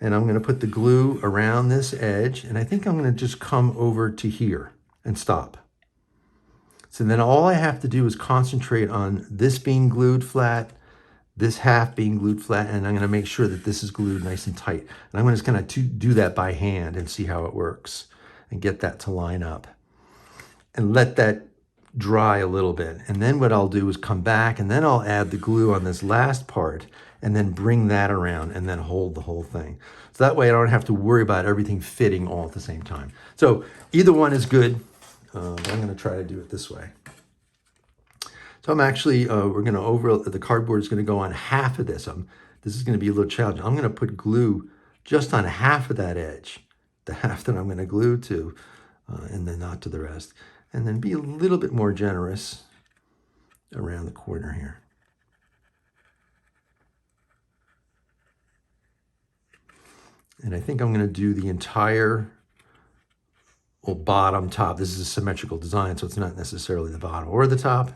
and I'm going to put the glue around this edge, and I think I'm going to just come over to here and stop. So then all I have to do is concentrate on this being glued flat, this half being glued flat, and I'm going to make sure that this is glued nice and tight. And I'm just going to do that by hand and see how it works and get that to line up and let that dry a little bit. And then what I'll do is come back and then I'll add the glue on this last part and then bring that around and then hold the whole thing. So that way I don't have to worry about everything fitting all at the same time. So either one is good. I'm going to try to do it this way. So I'm actually, we're going to the cardboard is going to go on half of this. This is going to be a little challenging. I'm going to put glue just on half of that edge, the half that I'm going to glue to, and then not to the rest. And then be a little bit more generous around the corner here. And I think I'm going to do the entire bottom top. This is a symmetrical design, so it's not necessarily the bottom or the top.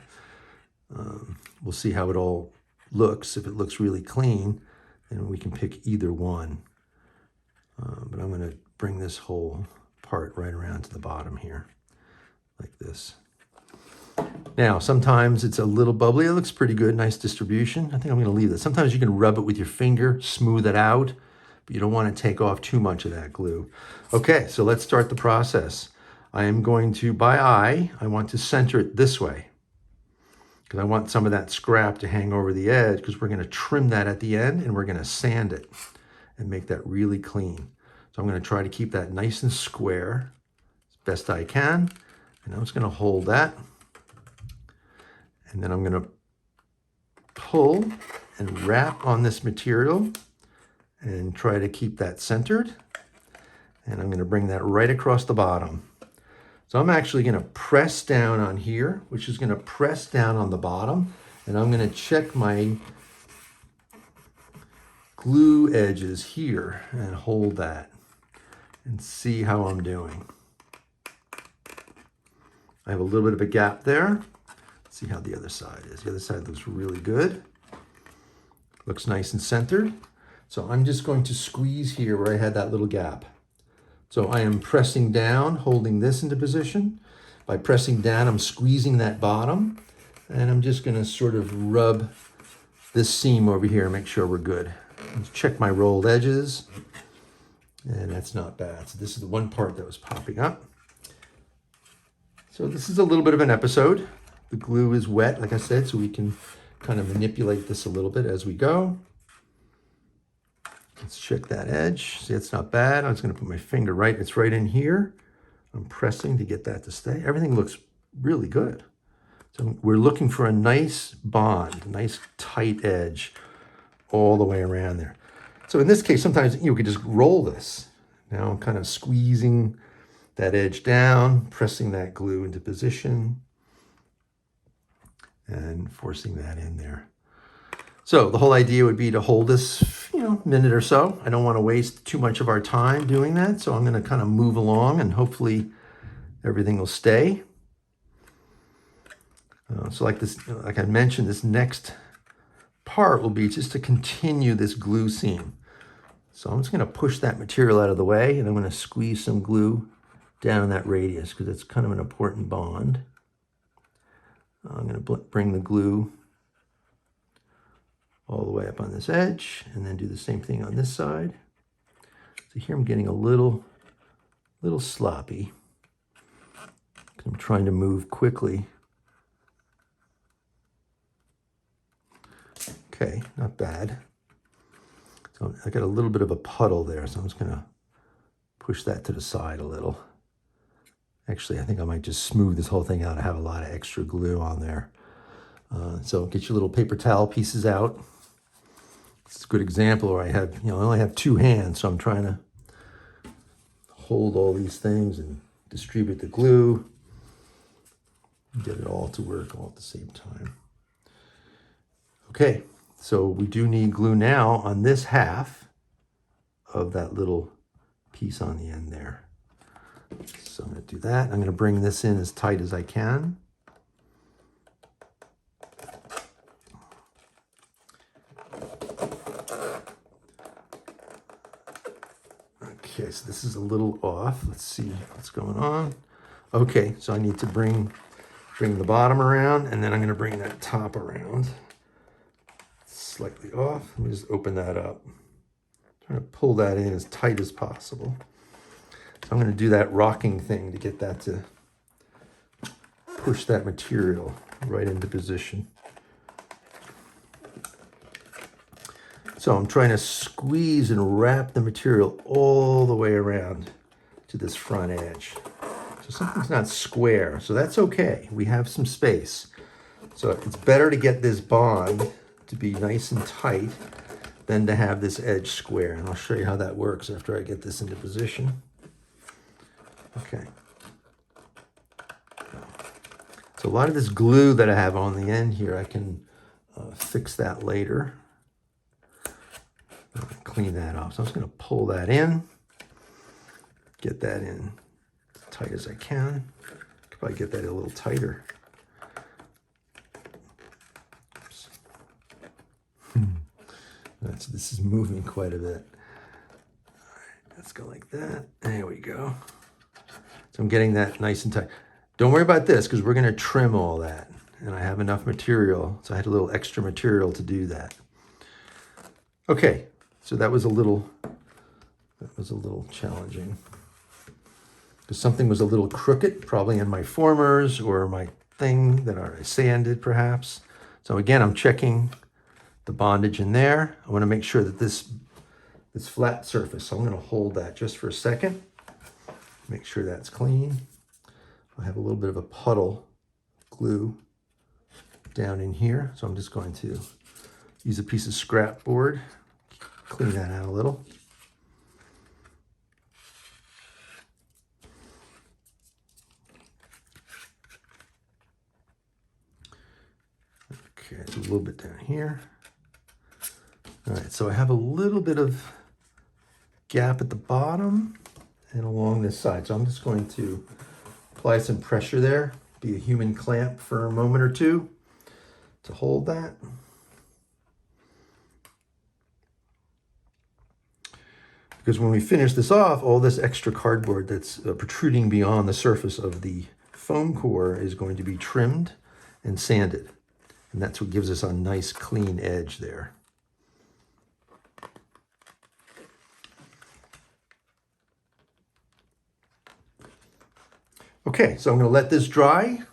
We'll see how it all looks. If it looks really clean, then we can pick either one. But I'm going to bring this whole part right around to the bottom here, like this. Now, sometimes it's a little bubbly. It looks pretty good, nice distribution. I think I'm going to leave this. Sometimes you can rub it with your finger, smooth it out, but you don't want to take off too much of that glue. Okay, so let's start the process. I am going to, by eye, I want to center it this way because I want some of that scrap to hang over the edge because we're going to trim that at the end and we're going to sand it and make that really clean. So I'm going to try to keep that nice and square as best I can. And I'm just going to hold that. And then I'm going to pull and wrap on this material and try to keep that centered. And I'm going to bring that right across the bottom. So I'm actually going to press down on here, which is going to press down on the bottom. And I'm going to check my glue edges here and hold that and see how I'm doing. I have a little bit of a gap there. Let's see how the other side is. The other side looks really good. Looks nice and centered. So I'm just going to squeeze here where I had that little gap. So I am pressing down, holding this into position. By pressing down, I'm squeezing that bottom, and I'm just gonna sort of rub this seam over here and make sure we're good. Let's check my rolled edges, and that's not bad. So this is the one part that was popping up. So this is a little bit of an episode. The glue is wet, like I said, so we can kind of manipulate this a little bit as we go. Let's check that edge. See, it's not bad. I'm just gonna put my finger right, it's right in here. I'm pressing to get that to stay. Everything looks really good. So we're looking for a nice bond, a nice tight edge all the way around there. So in this case, sometimes you could just roll this. Now I'm kind of squeezing that edge down, pressing that glue into position, and forcing that in there. So the whole idea would be to hold this, minute or so. I don't want to waste too much of our time doing that, so I'm going to kind of move along and hopefully everything will stay. So like I mentioned, this next part will be just to continue this glue seam. So I'm just going to push that material out of the way, and I'm going to squeeze some glue down in that radius because it's kind of an important bond. I'm going to bring the glue all the way up on this edge and then do the same thing on this side. So here I'm getting a little sloppy because I'm trying to move quickly. Okay, not bad. So I got a little bit of a puddle there, so I'm just gonna push that to the side a little. Actually, I think I might just smooth this whole thing out. I have a lot of extra glue on there. So get your little paper towel pieces out. It's a good example where I have, I only have two hands, so I'm trying to hold all these things and distribute the glue, and get it all to work all at the same time. Okay, so we do need glue now on this half of that little piece on the end there. So I'm going to do that. I'm going to bring this in as tight as I can. Okay, so this is a little off. Let's see what's going on. Okay, so I need to bring the bottom around, and then I'm going to bring that top around. Slightly off. Let me just open that up. Trying to pull that in as tight as possible. So I'm going to do that rocking thing to get that to push that material right into position. So I'm trying to squeeze and wrap the material all the way around to this front edge. So something's not square, so that's okay. We have some space. So it's better to get this bond to be nice and tight than to have this edge square. And I'll show you how that works after I get this into position. Okay. So a lot of this glue that I have on the end here, I can fix that later. Clean that off. So I'm just going to pull that in, get that in as tight as I can. Could probably get that a little tighter. Oops. This is moving quite a bit. All right, let's go like that. There we go. So I'm getting that nice and tight. Don't worry about this because we're going to trim all that. And I have enough material, so I had a little extra material to do that. Okay. So that was a little challenging because something was a little crooked, probably in my formers or my thing that I sanded perhaps. So again, I'm checking the bondage in there. I want to make sure that this flat surface, so I'm going to hold that just for a second. Make sure that's clean. I have a little bit of a puddle of glue down in here. So I'm just going to use a piece of scrap board. Clean that out a little. Okay, it's a little bit down here. All right, so I have a little bit of gap at the bottom and along this side. So I'm just going to apply some pressure there, be a human clamp for a moment or two to hold that. Because when we finish this off, all this extra cardboard that's protruding beyond the surface of the foam core is going to be trimmed and sanded. And that's what gives us a nice clean edge there. Okay, so I'm going to let this dry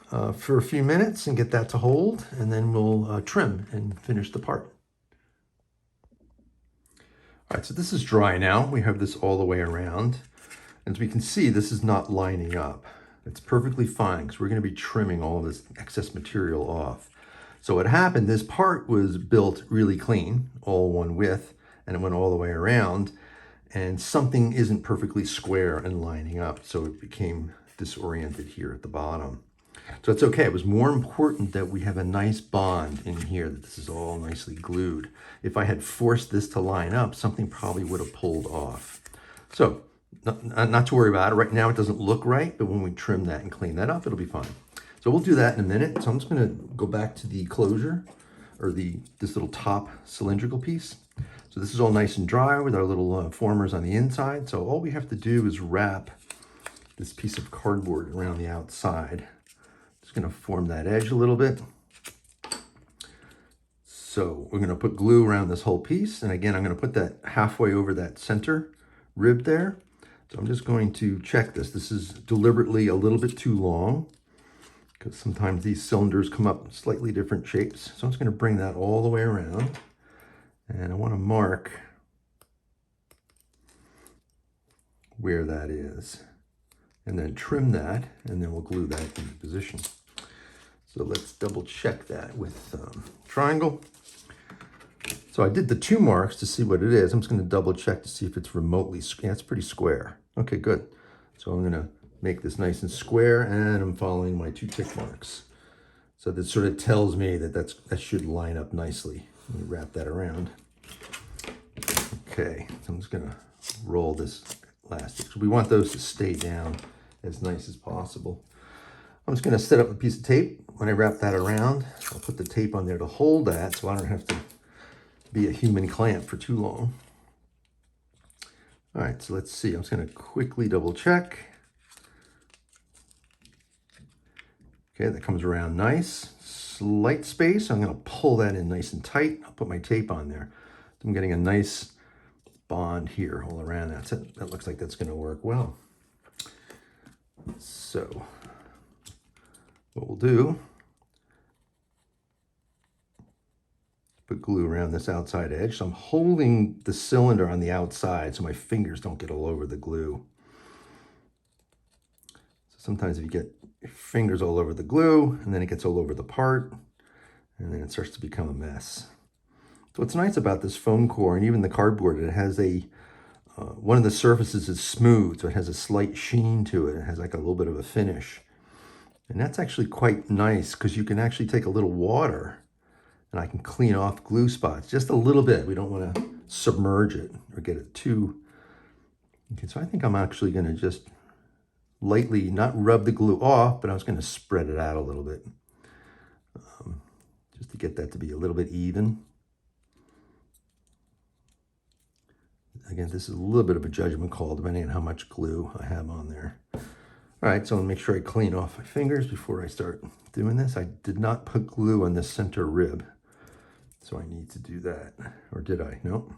for a few minutes and get that to hold, and then we'll trim and finish the part. All right, so this is dry now. We have this all the way around. As we can see, this is not lining up. It's perfectly fine because we're going to be trimming all this excess material off. So what happened, this part was built really clean, all one width, and it went all the way around, and something isn't perfectly square and lining up, so it became disoriented here at the bottom. So it's okay. It was more important that we have a nice bond in here, that this is all nicely glued. If I had forced this to line up, something probably would have pulled off. So not to worry about it. Right now it doesn't look right, but when we trim that and clean that up, it'll be fine. So we'll do that in a minute. So I'm just going to go back to the closure, or this little top cylindrical piece. So this is all nice and dry with our little formers on the inside. So all we have to do is wrap this piece of cardboard around the outside. Just going to form that edge a little bit. So we're going to put glue around this whole piece. And again, I'm going to put that halfway over that center rib there. So I'm just going to check this. This is deliberately a little bit too long because sometimes these cylinders come up in slightly different shapes. So I'm just going to bring that all the way around. And I want to mark where that is. And then trim that, and then we'll glue that into position. So let's double check that with triangle. So I did the 2 marks to see what it is. I'm just going to double check to see if it's remotely, yeah, it's pretty square. Okay, good. So I'm going to make this nice and square, and I'm following my 2 tick marks. So that sort of tells me that that should line up nicely. Let me wrap that around. Okay, so I'm just going to roll this elastic. So we want those to stay down as nice as possible. I'm just going to set up a piece of tape. When I wrap that around, I'll put the tape on there to hold that so I don't have to be a human clamp for too long. All right, so let's see. I'm just going to quickly double check. Okay, that comes around nice. Slight space. I'm going to pull that in nice and tight. I'll put my tape on there. So I'm getting a nice bond here all around that. So that looks like that's going to work well. So what we'll do, put glue around this outside edge. So I'm holding the cylinder on the outside so my fingers don't get all over the glue. So sometimes if you get your fingers all over the glue and then it gets all over the part and then it starts to become a mess. So what's nice about this foam core and even the cardboard, it has one of the surfaces is smooth, so it has a slight sheen to it. It has like a little bit of a finish. And that's actually quite nice because you can actually take a little water and I can clean off glue spots just a little bit. We don't want to submerge it or get it too. Okay, so I think I'm actually going to just lightly, not rub the glue off, but I was going to spread it out a little bit just to get that to be a little bit even. Again, this is a little bit of a judgment call depending on how much glue I have on there. All right, so I'll make sure I clean off my fingers before I start doing this. I did not put glue on this center rib, so I need to do that. Or did I? No.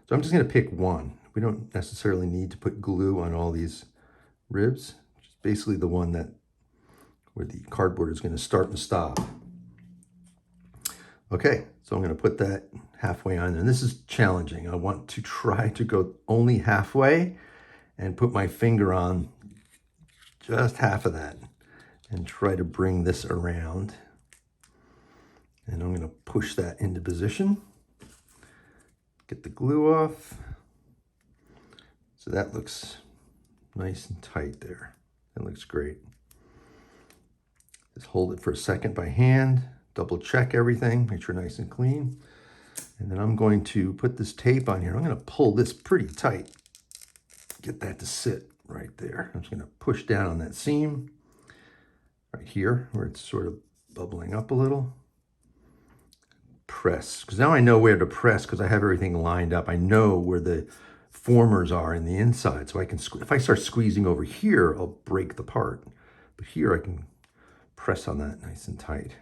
So I'm just going to pick one. We don't necessarily need to put glue on all these ribs. Which is basically the one where the cardboard is going to start and stop. Okay, so I'm going to put that halfway on, and this is challenging. I want to try to go only halfway and put my finger on just half of that and try to bring this around. And I'm going to push that into position. Get the glue off. So that looks nice and tight there. That looks great. Just hold it for a second by hand. Double check everything, make sure nice and clean. And then I'm going to put this tape on here. I'm going to pull this pretty tight. Get that to sit right there. I'm just going to push down on that seam right here where it's sort of bubbling up a little. Press, because now I know where to press because I have everything lined up. I know where the formers are in the inside. So I can, if I start squeezing over here, I'll break the part. But here I can press on that nice and tight.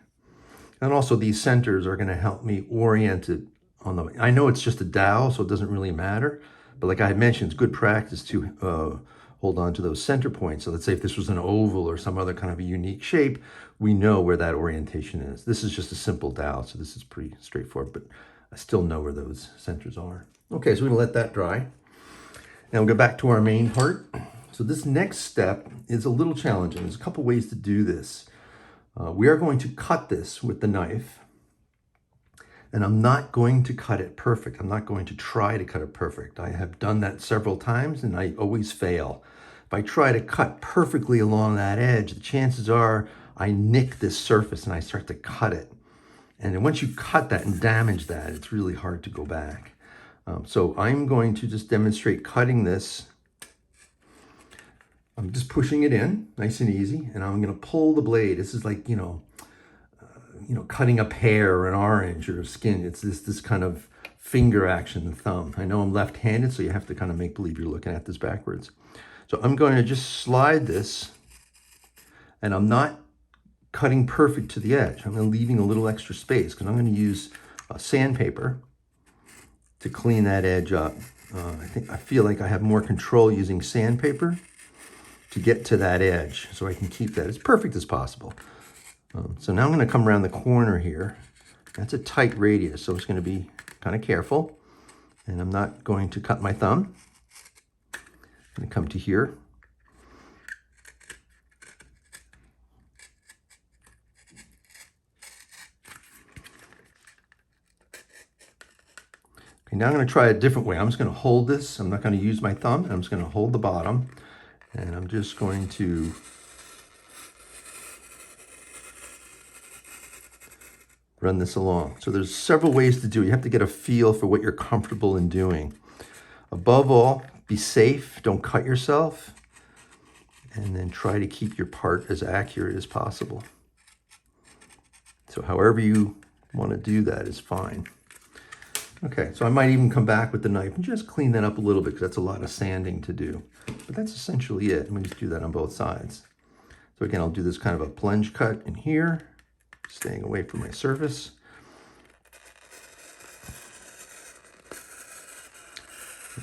And also these centers are going to help me orient it on the, I know it's just a dowel, so it doesn't really matter. But like I mentioned, it's good practice to hold on to those center points. So let's say if this was an oval or some other kind of a unique shape, we know where that orientation is. This is just a simple dowel, so this is pretty straightforward, but I still know where those centers are. Okay, so we're gonna let that dry. Now we'll go back to our main part. So this next step is a little challenging. There's a couple ways to do this. We are going to cut this with the knife, and I'm not going to cut it perfect. I'm not going to try to cut it perfect. I have done that several times and I always fail. If I try to cut perfectly along that edge, the chances are I nick this surface and I start to cut it. And then once you cut that and damage that, it's really hard to go back. So I'm going to just demonstrate cutting this. I'm just pushing it in nice and easy, and I'm going to pull the blade. This is like, cutting a pear or an orange or a skin. It's this kind of finger action, the thumb. I know I'm left-handed, so you have to kind of make believe you're looking at this backwards. So I'm going to just slide this, and I'm not cutting perfect to the edge. I'm leaving a little extra space because I'm going to use sandpaper to clean that edge up. I feel like I have more control using sandpaper to get to that edge, so I can keep that as perfect as possible. So now I'm going to come around the corner here. That's a tight radius, so it's going to be kind of careful. And I'm not going to cut my thumb. I'm going to come to here. Okay, now I'm going to try a different way. I'm just going to hold this. I'm not going to use my thumb. I'm just going to hold the bottom. And I'm just going to run this along. So there's several ways to do it. You have to get a feel for what you're comfortable in doing. Above all, be safe, don't cut yourself, and then try to keep your part as accurate as possible. So however you want to do that is fine. Okay, so I might even come back with the knife and just clean that up a little bit because that's a lot of sanding to do. But that's essentially it. I'm going to just do that on both sides. So again, I'll do this kind of a plunge cut in here, staying away from my surface.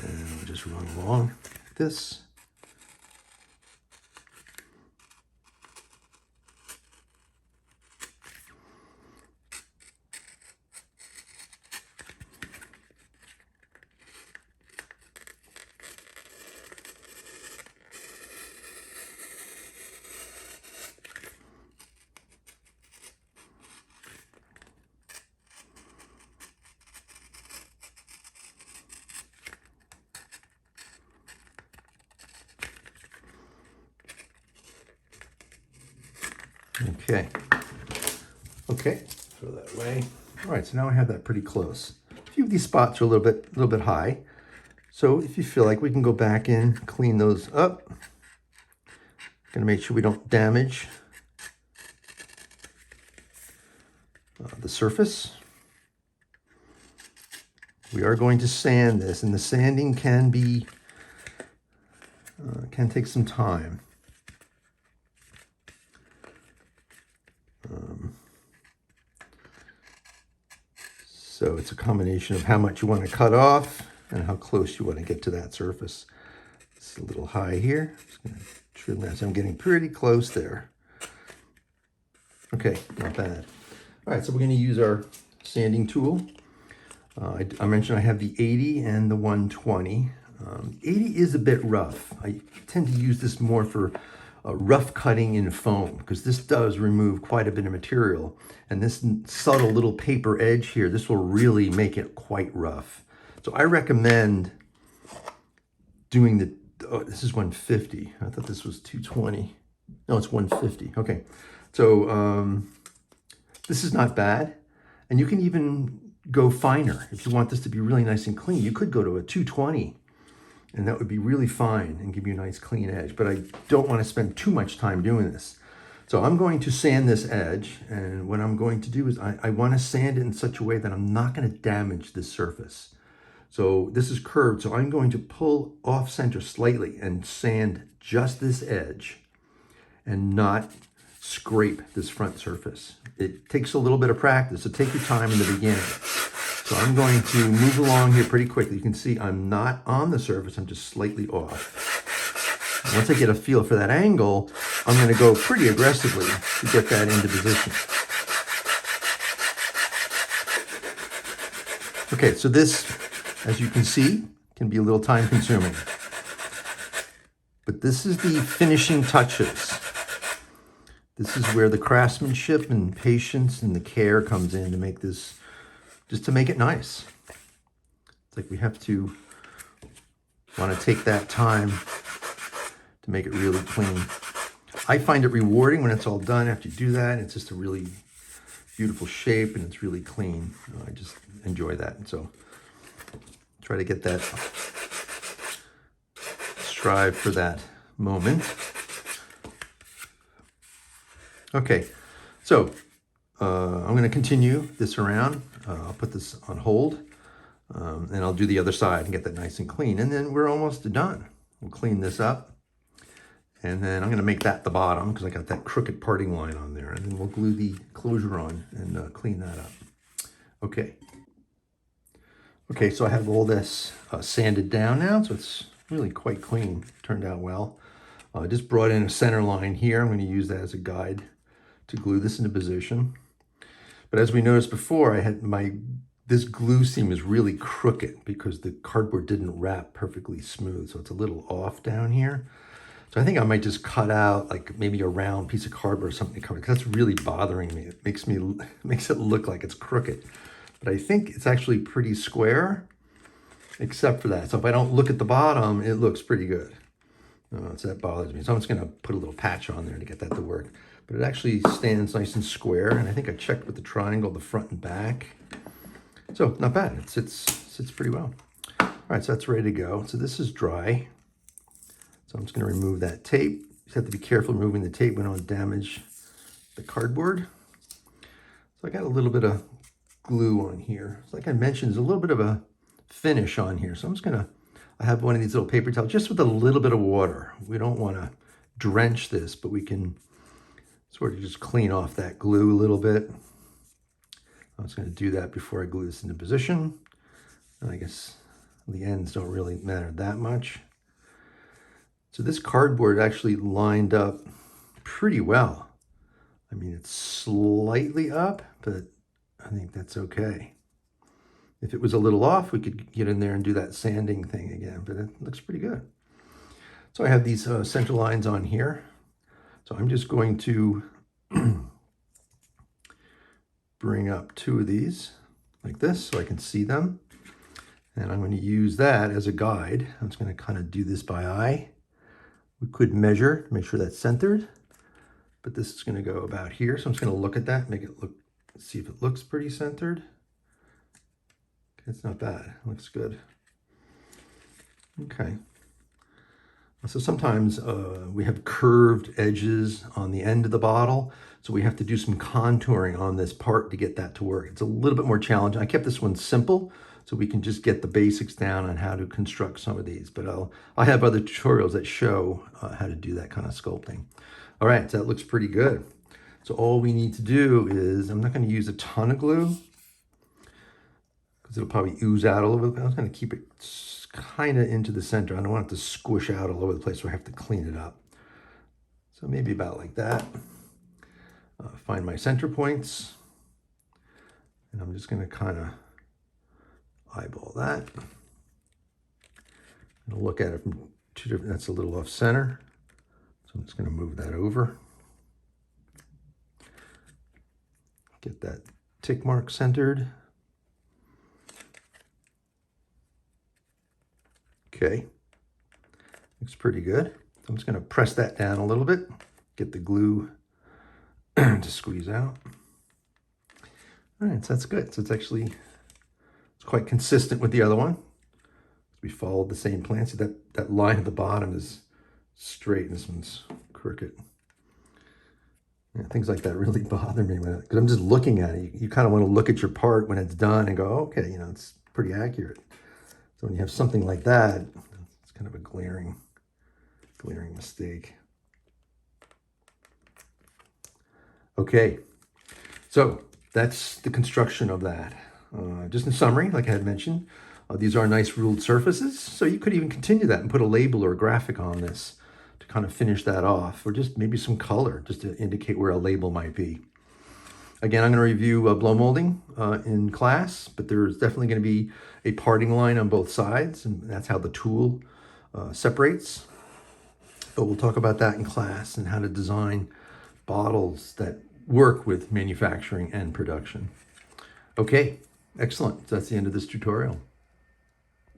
And we'll just run along like this. Okay, throw that away. All right, so now I have that pretty close. A few of these spots are a little bit high. So if you feel like, we can go back in, clean those up. Gonna make sure we don't damage the surface. We are going to sand this, and the sanding can be, can take some time. So it's a combination of how much you want to cut off and how close you want to get to that surface. It's a little high here. Just going to trim that. So I'm getting pretty close there. Okay, not bad. All right, so we're going to use our sanding tool. I mentioned I have the 80 and the 120. 80 is a bit rough. I tend to use this more for rough cutting in foam, because this does remove quite a bit of material, and this subtle little paper edge here, this will really make it quite rough. So I recommend doing the, this is 150. I thought this was 220. No, it's 150. Okay, so this is not bad, and you can even go finer. If you want this to be really nice and clean, you could go to a 220, and that would be really fine and give you a nice clean edge. But I don't want to spend too much time doing this. So I'm going to sand this edge, and what I'm going to do is I want to sand it in such a way that I'm not going to damage this surface. So this is curved, so I'm going to pull off center slightly and sand just this edge and not scrape this front surface. It takes a little bit of practice, so take your time in the beginning. So I'm going to move along here pretty quickly. You can see I'm not on the surface, I'm just slightly off. Once I get a feel for that angle, I'm going to go pretty aggressively to get that into position. Okay, so this, as you can see, can be a little time consuming. But this is the finishing touches. This is where the craftsmanship and patience and the care comes in to make this, just to make it nice. It's like we have to want to take that time to make it really clean. I find it rewarding when it's all done after you do that. It's just a really beautiful shape and it's really clean. I just enjoy that. And so try to get that, strive for that moment. Okay, so I'm going to continue this around. I'll put this on hold and I'll do the other side and get that nice and clean. And then we're almost done. We'll clean this up. And then I'm going to make that the bottom because I got that crooked parting line on there. And then we'll glue the closure on and clean that up. Okay. Okay, so I have all this sanded down now, so it's really quite clean. Turned out well. I just brought in a center line here. I'm going to use that as a guide to glue this into position. But as we noticed before, I had this glue seam is really crooked because the cardboard didn't wrap perfectly smooth, so it's a little off down here. So I think I might just cut out like maybe a round piece of cardboard or something to cover it, because that's really bothering me. It makes it look like it's crooked. But I think it's actually pretty square, except for that. So if I don't look at the bottom, it looks pretty good. So that bothers me. So I'm just gonna put a little patch on there to get that to work. But it actually stands nice and square. And I think I checked with the triangle, the front and back. So not bad, it sits pretty well. All right, so that's ready to go. So this is dry. So I'm just gonna remove that tape. You just have to be careful removing the tape. We don't damage the cardboard. So I got a little bit of glue on here. So like I mentioned, there's a little bit of a finish on here. So I'm just gonna, I have one of these little paper towels just with a little bit of water. We don't wanna drench this, but we can sort of just clean off that glue a little bit. I'm just gonna do that before I glue this into position. And I guess the ends don't really matter that much. So this cardboard actually lined up pretty well. I mean, it's slightly up, but I think that's okay. If it was a little off, we could get in there and do that sanding thing again, but it looks pretty good. So I have these center lines on here. So I'm just going to bring up two of these like this so I can see them. And I'm going to use that as a guide. I'm just going to kind of do this by eye. We could measure to make sure that's centered, but this is going to go about here. So I'm just going to look at that, make it look, see if it looks pretty centered. Okay, it's not bad. It looks good. Okay. So sometimes we have curved edges on the end of the bottle, so we have to do some contouring on this part to get that to work. It's a little bit more challenging. I kept this one simple, so we can just get the basics down on how to construct some of these. But I have other tutorials that show how to do that kind of sculpting. All right, so that looks pretty good. So all we need to do is, I'm not going to use a ton of glue because it'll probably ooze out a little bit. I'm just going to keep it kind of into the center. I don't want it to squish out all over the place, so I have to clean it up. So maybe about like that. Find my center points. And I'm just going to kind of eyeball that. And I'll look at it from two different, that's a little off center. So I'm just going to move that over. Get that tick mark centered. Okay, looks pretty good. So I'm just going to press that down a little bit, get the glue to squeeze out. All right, so that's good. So it's actually It's quite consistent with the other one. We followed the same plan. See that line at the bottom is straight and this one's crooked. Yeah, things like that really bother me because I'm just looking at it. You kind of want to look at your part when it's done and go, okay, you know, it's pretty accurate. So when you have something like that, it's kind of a glaring mistake. Okay, so that's the construction of that. Just in summary, like I had mentioned, these are nice ruled surfaces, so you could even continue that and put a label or a graphic on this to kind of finish that off, or just maybe some color just to indicate where a label might be. Again, I'm going to review blow molding in class, but there's definitely going to be a parting line on both sides, and that's how the tool separates. But we'll talk about that in class and how to design bottles that work with manufacturing and production. Okay, excellent. So that's the end of this tutorial.